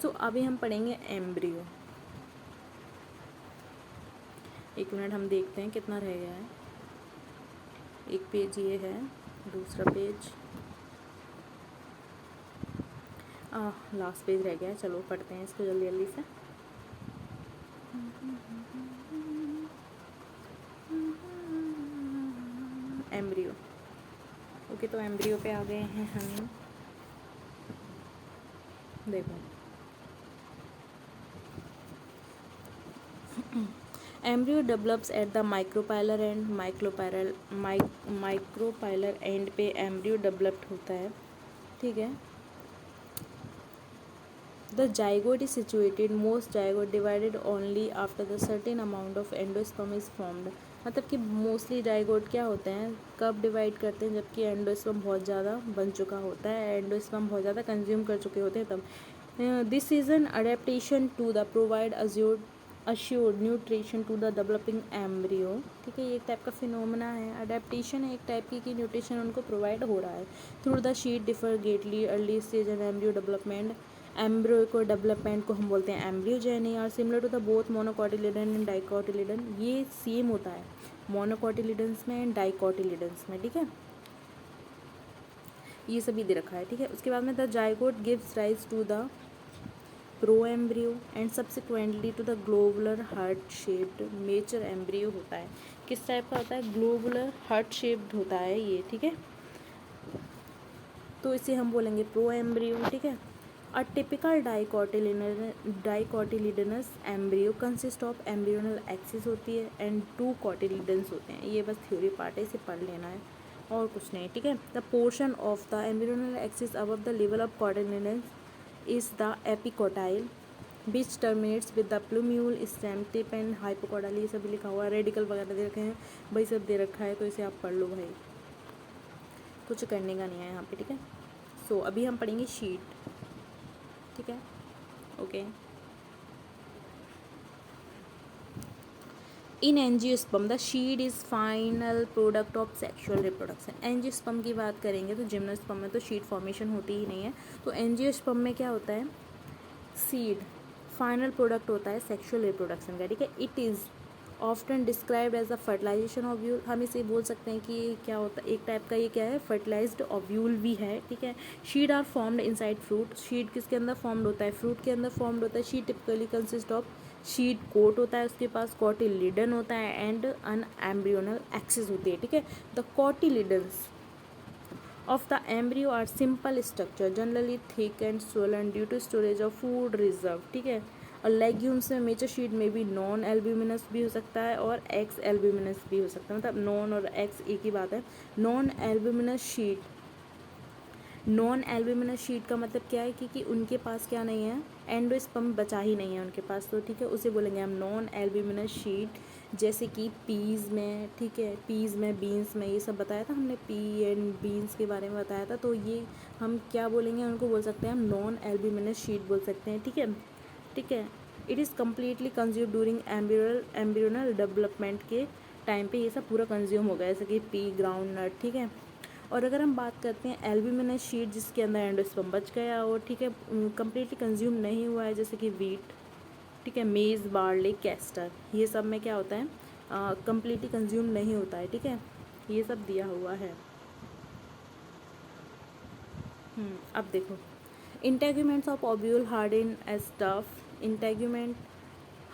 सो अभी हम पढ़ेंगे एम्ब्रियो। एक मिनट हम देखते हैं कितना रह गया है। एक पेज ये है, दूसरा पेज लास्ट पेज रह गया है, चलो पढ़ते हैं इसको जल्दी जल्दी से। एम्ब्रियो, ओके, तो एम्ब्रियो पे आ गए हैं हम। देखो embryo develops at the micropylar and, micropylar and पे एम्ब्रियो डेवलप्ड होता है, ठीक है। The zygote is situated, most zygote divided only after the certain amount of endosperm is formed. मतलब कि मोस्टली जाइगोट क्या होते हैं, कब डिवाइड करते हैं, जबकि एंडोस्पर्म बहुत ज़्यादा बन चुका होता है, एंडोस्पर्म बहुत ज़्यादा कंज्यूम कर चुके होते हैं तब। This is an adaptation to the provide assured nutrition to the developing embryo, ठीक है। ये एक टाइप का फिनोमेना है, अडेप्टेशन है एक टाइप की न्यूट्रिशन उनको प्रोवाइड हो रहा है through the seed differentiate early stage and embryo development. Embryo को डेवलपमेंट को हम बोलते हैं एम्ब्रियोजेनी, और similar to the both monocotyledon and dicotyledon, ये सेम होता है मोनोकॉटिलिडन्स में एंड डाइकॉटिलिडन्स में, ठीक है। ये सभी दे रखा है, ठीक है। उसके बाद में the zygote gives rise to the proembryo and subsequently to the globular heart shaped mature embryo होता है। किस टाइप का होता है, ग्लोबुलर हार्ट शेप्ड होता है ये, ठीक है। तो इसे हम बोलेंगे प्रो एम्ब्रियो, ठीक है। A typical dicotyledonous embryo consist of embryonal axis होती है and 2 cotyledons होते हैं। ये बस थ्योरी पार्ट है, इसे पढ़ लेना है और कुछ नहीं, ठीक है। The portion of the embryonal axis above the level of cotyledons is the epicotyle which terminates with the plumule, stem tip and hypocotyl। ये सभी लिखा हुआ है, रेडिकल वगैरह दे रखे हैं भाई, सब दे रखा है, तो इसे आप पढ़ लो भाई, कुछ करने का नहीं है यहाँ पे, ठीक है। सो अभी हम पढ़ेंगे शीट, ठीक है, okay. In angiosperm the शीड is final product of sexual reproduction. Angiosperm की बात करेंगे तो जिम्नोस्पर्म में तो शीड फॉर्मेशन होती ही नहीं है, तो एंजियोस्पर्म में क्या होता है, सीड फाइनल प्रोडक्ट होता है सेक्सुअल रिप्रोडक्शन का, ठीक है। It is often described as a fertilisation ovule, हम इसे बोल सकते हैं कि ये क्या होता है, एक टाइप का ये क्या है, फर्टिलाइज्ड ऑव्यूल भी है, ठीक है। Seed are formed inside fruit, seed किसके अंदर फॉर्म्ड होता है, फ्रूट के अंदर फॉर्म्ड होता है। Seed typically consist of, seed coat होता है, उसके पास कॉटिलिडन होता है एंड अन एम्ब्रियोनल एक्सिस होती है, ठीक है। The cotyledons of the embryo are simple structure generally thick and swollen due to storage of food reserve, ठीक है। और लेग्यूम्स में मेचर शीट में भी नॉन एल्ब्यूमिनस भी हो सकता है और एक्स एल्ब्यूमिनस भी हो सकता है, मतलब नॉन और एक्स एक ही बात है। नॉन एल्ब्यूमिनस शीट का मतलब क्या है कि उनके पास क्या नहीं है, एंडोस्पर्म बचा ही नहीं है उनके पास, तो ठीक है उसे बोलेंगे हम नॉन एल्ब्यूमिनस शीट। जैसे कि पीज़ में, ठीक है, पीज़ में, बीन्स में, ये सब बताया था हमने, पी एंड बीन्स के बारे में बताया था, तो ये हम क्या बोलेंगे, उनको बोल सकते हैं हम नॉन एल्ब्यूमिनस शीट बोल सकते हैं, ठीक है, ठीक है। It is completely consume during embryonal development के टाइम पे ये सब पूरा कंज्यूम हो गया, जैसे कि पी, ग्राउंड नट, ठीक है। और अगर हम बात करते हैं एल्ब्यूमिनस शीट जिसके अंदर एंडोस्पर्म बच गया और ठीक है कम्प्लीटली कंज्यूम नहीं हुआ है, जैसे कि वीट, ठीक है, मेज़, बार्ले, कैस्टर, ये सब में क्या होता है, कम्प्लीटली कंज्यूम नहीं होता है, ठीक है, ये सब दिया हुआ है। अब देखो, integuments of ovule harden as tough, integument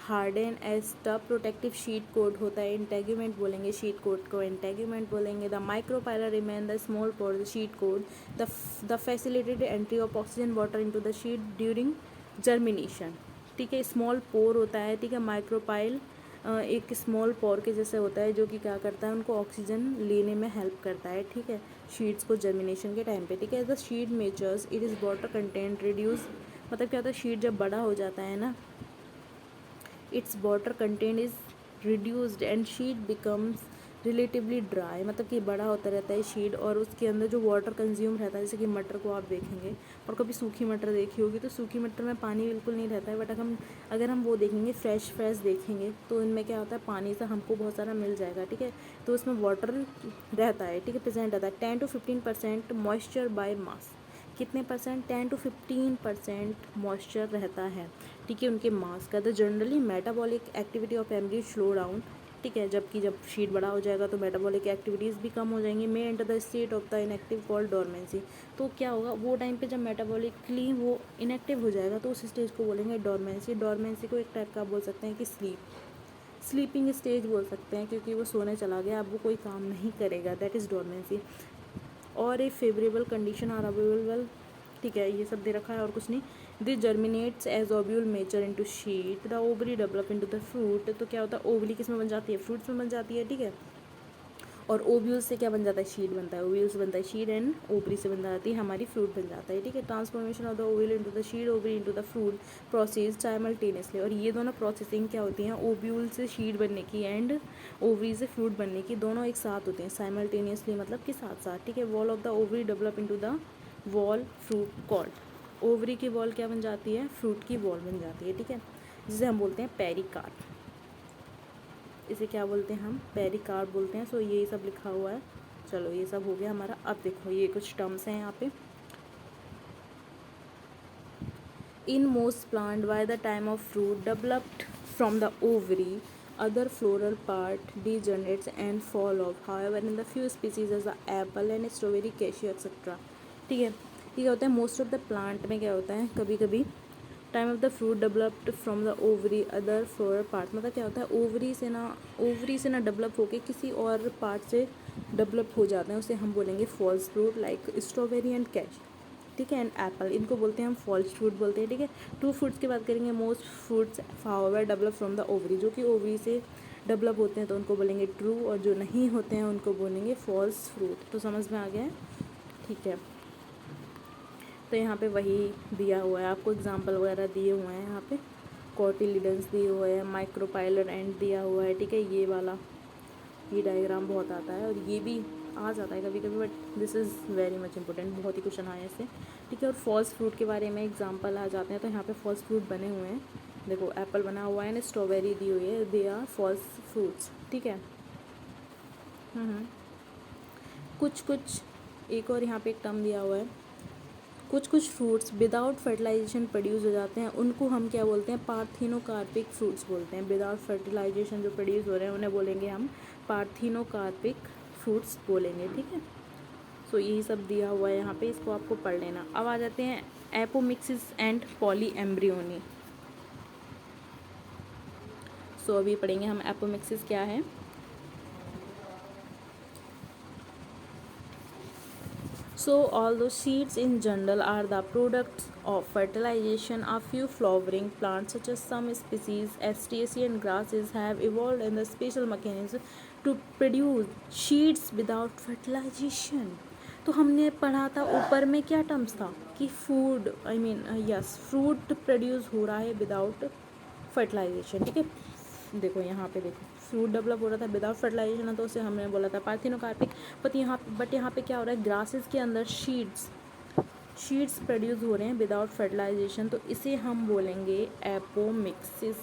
harden as tough protective seed coat होता है, इंटेग्यूमेंट बोलेंगे, शीट कोट को इंटेग्यूमेंट बोलेंगे। The micropylar remain the small pore seed coat, the facilitated entry of oxygen water into the seed during germination, ठीक है, स्मॉल पोर होता है, ठीक है, माइक्रोपाइल एक स्मॉल पोर के जैसे होता है जो कि क्या करता है, उनको ऑक्सीजन लेने में हेल्प करता है, ठीक है, शीट्स को जर्मिनेशन के टाइम पे, ठीक है। The seed matures it is water content reduce, मतलब क्या होता है, शीट जब बड़ा हो जाता है ना, it's water content is reduced and sheet becomes relatively dry, मतलब कि बड़ा होता रहता है शीट और उसके अंदर जो वाटर कंज्यूम रहता है, जैसे कि मटर को आप देखेंगे और कभी सूखी मटर देखी होगी, तो सूखी मटर में पानी बिल्कुल नहीं रहता है, बट अगर हम वो देखेंगे फ्रेश देखेंगे तो इनमें क्या होता है, पानी से हमको बहुत सारा मिल जाएगा, ठीक है, तो उसमें वाटर रहता है, ठीक है, प्रेजेंट रहता है। 10 to 15% मॉइस्चर बाय मास, कितने परसेंट, 10 to 15% मॉइस्चर रहता है, ठीक है, उनके मास का। The generally metabolic activity of embryo slow down, ठीक है, जबकि जब शीट बड़ा हो जाएगा तो मेटाबॉलिक एक्टिविटीज़ भी कम हो जाएंगी। May enter the state of the inactive called dormancy, तो क्या होगा, वो टाइम पे जब मेटाबॉलिकली वो इनएक्टिव हो जाएगा तो उस स्टेज को बोलेंगे डोरमेंसी। डोरमेंसी को एक टाइप का बोल सकते हैं कि स्लीपिंग स्टेज बोल सकते हैं, क्योंकि वो सोने चला गया, अब वो कोई काम नहीं करेगा, दैट इज़ डोरमेंसी। और ए फेवरेबल कंडीशन आर अवेलेबल, ठीक है, ये सब दे रखा है और कुछ नहीं। This germinates as ovule mature into seed, the ovary develop into the fruit, तो क्या होता है, ओवरी किस में बन जाती है, फ्रूट्स में बन जाती है, ठीक है, और ओव्यूल से क्या बन जाता है, शीट बनता है, ओव्यूल से बनता है शीट एंड ओवरी से बन जाती है हमारी फ्रूट बन जाता है, ठीक है। Transformation of the ovule into the sheet, ovary into the fruit process simultaneously, और ये दोनों प्रोसेसिंग क्या होती हैं, ओव्यूल से शीट बनने की एंड ओवरी से फ्रूट बनने की, दोनों एक साथ होते हैं साइमल्टेनियसली, मतलब कि साथ साथ, ठीक है। Wall of the ovary develop into the wall fruit called, ovary की वॉल क्या बन जाती है, फ्रूट की वॉल बन जाती है, ठीक है, जिसे हम बोलते हैं पेरिकार्प, इसे क्या बोलते हैं हम, पेरिकार्प बोलते हैं। सो यही सब लिखा हुआ है, चलो ये सब हो गया हमारा। अब देखो ये कुछ टर्म्स हैं यहाँ पे। In most plant by the time of fruit developed from the ovary other floral part degenerates and fall off, however in the few species as the apple and strawberry, cashew etc, ठीक है। ये क्या होता है, मोस्ट ऑफ द प्लांट में क्या होता है, कभी कभी time of the fruit developed from the ovary other floral part, मतलब क्या होता है, ओवरी से ना डेवलप होके किसी और पार्ट से डेवलप हो जाते हैं, उसे हम बोलेंगे false fruit, like strawberry and cashew, ठीक है, एंड एप्पल, इनको बोलते हैं हम फॉल्स फ्रूट बोलते हैं, ठीक है। टू फ्रूट्स की बात करेंगे, most fruits however develop from the ovary, जो कि ओवरी से डेवलप होते हैं तो उनको बोलेंगे ट्रू, और जो नहीं होते हैं उनको बोलेंगे फॉल्स फ्रूट। तो समझ में आ गया है, ठीक है। तो यहाँ पे वही दिया हुआ है, आपको एग्जांपल वगैरह दिए हुए हैं, यहाँ पे कॉटिलिडन्स दिए हुए हैं, माइक्रोपाइलर एंड दिया हुआ है, ठीक है, ये वाला, ये डायग्राम बहुत आता है और ये भी आ जाता है कभी कभी, but this is very much important, बहुत ही क्वेश्चन आए इससे, ठीक है। और फॉल्स फ्रूट के बारे में एग्जांपल आ जाते हैं, तो यहाँ पे फॉल्स फ्रूट बने हुए हैं, देखो एप्पल बना हुआ है ना, स्ट्रॉबेरी दी हुई है, दे आर फॉल्स फ्रूट्स, ठीक है। कुछ एक और यहाँ पे एक टर्म दिया हुआ है, कुछ फ्रूट्स विदाउट फर्टिलाइजेशन प्रोड्यूस हो जाते हैं, उनको हम क्या बोलते हैं, पार्थिनोकार्पिक फ्रूट्स बोलते हैं। विदाउट फर्टिलाइजेशन जो प्रोड्यूस हो रहे हैं उन्हें बोलेंगे हम पार्थिनोकार्पिक फ्रूट्स बोलेंगे, ठीक है। सो यही सब दिया हुआ है यहाँ पे, इसको आपको पढ़ लेना। अब आ जाते हैं एपोमिक्सिस एंड पॉली एम्ब्रियोनी। सो अभी पढ़ेंगे हम एपोमिक्सिस क्या है। So although seeds in general are the products of fertilization, a few flowering plants such as some species Asteraceae and grasses have evolved in the special mechanism to produce seeds without fertilization. तो हमने पढ़ा था ऊपर में क्या टर्म्स था कि food I mean yes fruit produce हो रहा है विदाउट फर्टिलाइजेशन, ठीक है। देखो यहाँ पे देखो फ्रूट डेवलप हो रहा था विदाउट फर्टिलाइजेशन, तो उसे हमने बोला था पार्थिनोकार्पिक। बट यहाँ पे क्या हो रहा है, ग्रासेस के अंदर शीड्स प्रोड्यूस हो रहे हैं विदाउट फर्टिलाइजेशन, तो इसे हम बोलेंगे एपोमिक्सिस।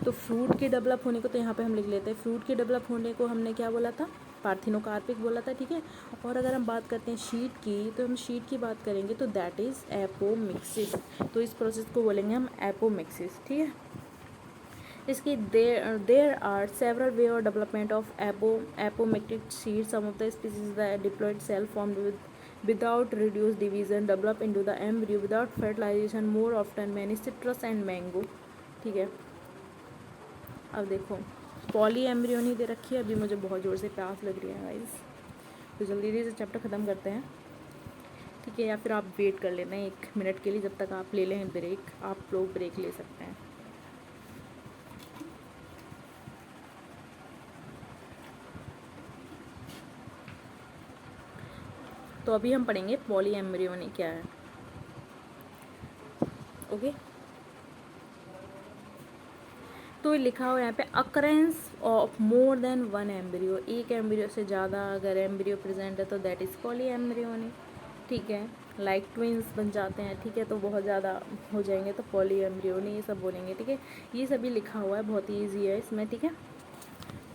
तो फ्रूट के डेवलप होने को तो यहाँ पे हम लिख लेते हैं, फ्रूट के डेवलप होने को हमने क्या बोला था, पार्थिनोकार्पिक बोला था, ठीक है। और अगर हम बात करते हैं शीट की, तो हम शीट की बात करेंगे तो दैट इज़ एपोमिक्सिस। तो इस प्रोसेस को बोलेंगे हम एपोमिक्सिस, ठीक है। इसकी देयर आर सेवरल वे और development of apomictic seed. Some of the species the diploid cell formed without reduced division develop into the embryo without fertilization more often many citrus and mango, ठीक है। अब देखो पॉली एम्ब्रियोनी दे रखी है, अभी मुझे बहुत ज़ोर से प्यास लग रही है गाइस, तो जल्दी से चैप्टर ख़त्म करते हैं, ठीक है। या फिर आप वेट कर लेना 1 मिनट के लिए, जब तक आप ले लें ब्रेक, आप लोग ब्रेक ले सकते हैं। तो अभी हम पढ़ेंगे पॉली एम्ब्रियोनी क्या है, ओके। तो लिखा हुआ यहाँ पे occurrence of more than 1 embryo, एक एम्ब्रियो से ज़्यादा अगर एम्ब्रियो प्रेजेंट है तो दैट इज़ पॉली एम्ब्रियोनी, ठीक है। लाइक ट्विंस बन जाते हैं, ठीक है, तो बहुत ज़्यादा हो जाएंगे तो पॉली एम्ब्रियोनी ये सब बोलेंगे, ठीक है। ये सभी लिखा हुआ है, बहुत ही ईजी है इसमें, ठीक है।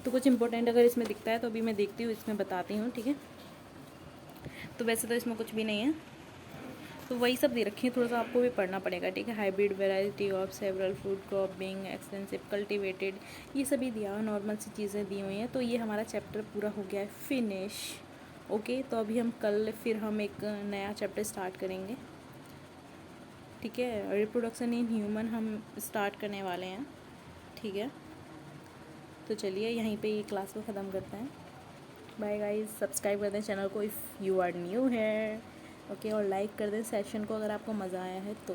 तो कुछ इंपॉर्टेंट अगर इसमें दिखता है तो अभी मैं देखती हूँ, इसमें बताती हूँ, ठीक है। तो वैसे तो इसमें कुछ भी नहीं है, तो वही सब दे रखी है, थोड़ा सा आपको भी पढ़ना पड़ेगा, ठीक है। Hybrid variety of several food crop being extensive cultivated, ये सभी दिया हुआ, नॉर्मल सी चीज़ें दी हुई हैं। तो ये हमारा चैप्टर पूरा हो गया है फिनिश, ओके। तो अभी हम कल फिर हम एक नया चैप्टर स्टार्ट करेंगे, ठीक है। रिप्रोडक्शन इन ह्यूमन हम स्टार्ट करने वाले हैं, ठीक है। तो चलिए यहीं पे ये क्लास को ख़त्म करते हैं। बाय गाइस, सब्सक्राइब कर दें चैनल को इफ़ यू आर न्यू है, ओके। और लाइक कर दें सेशन को अगर आपको मज़ा आया है तो।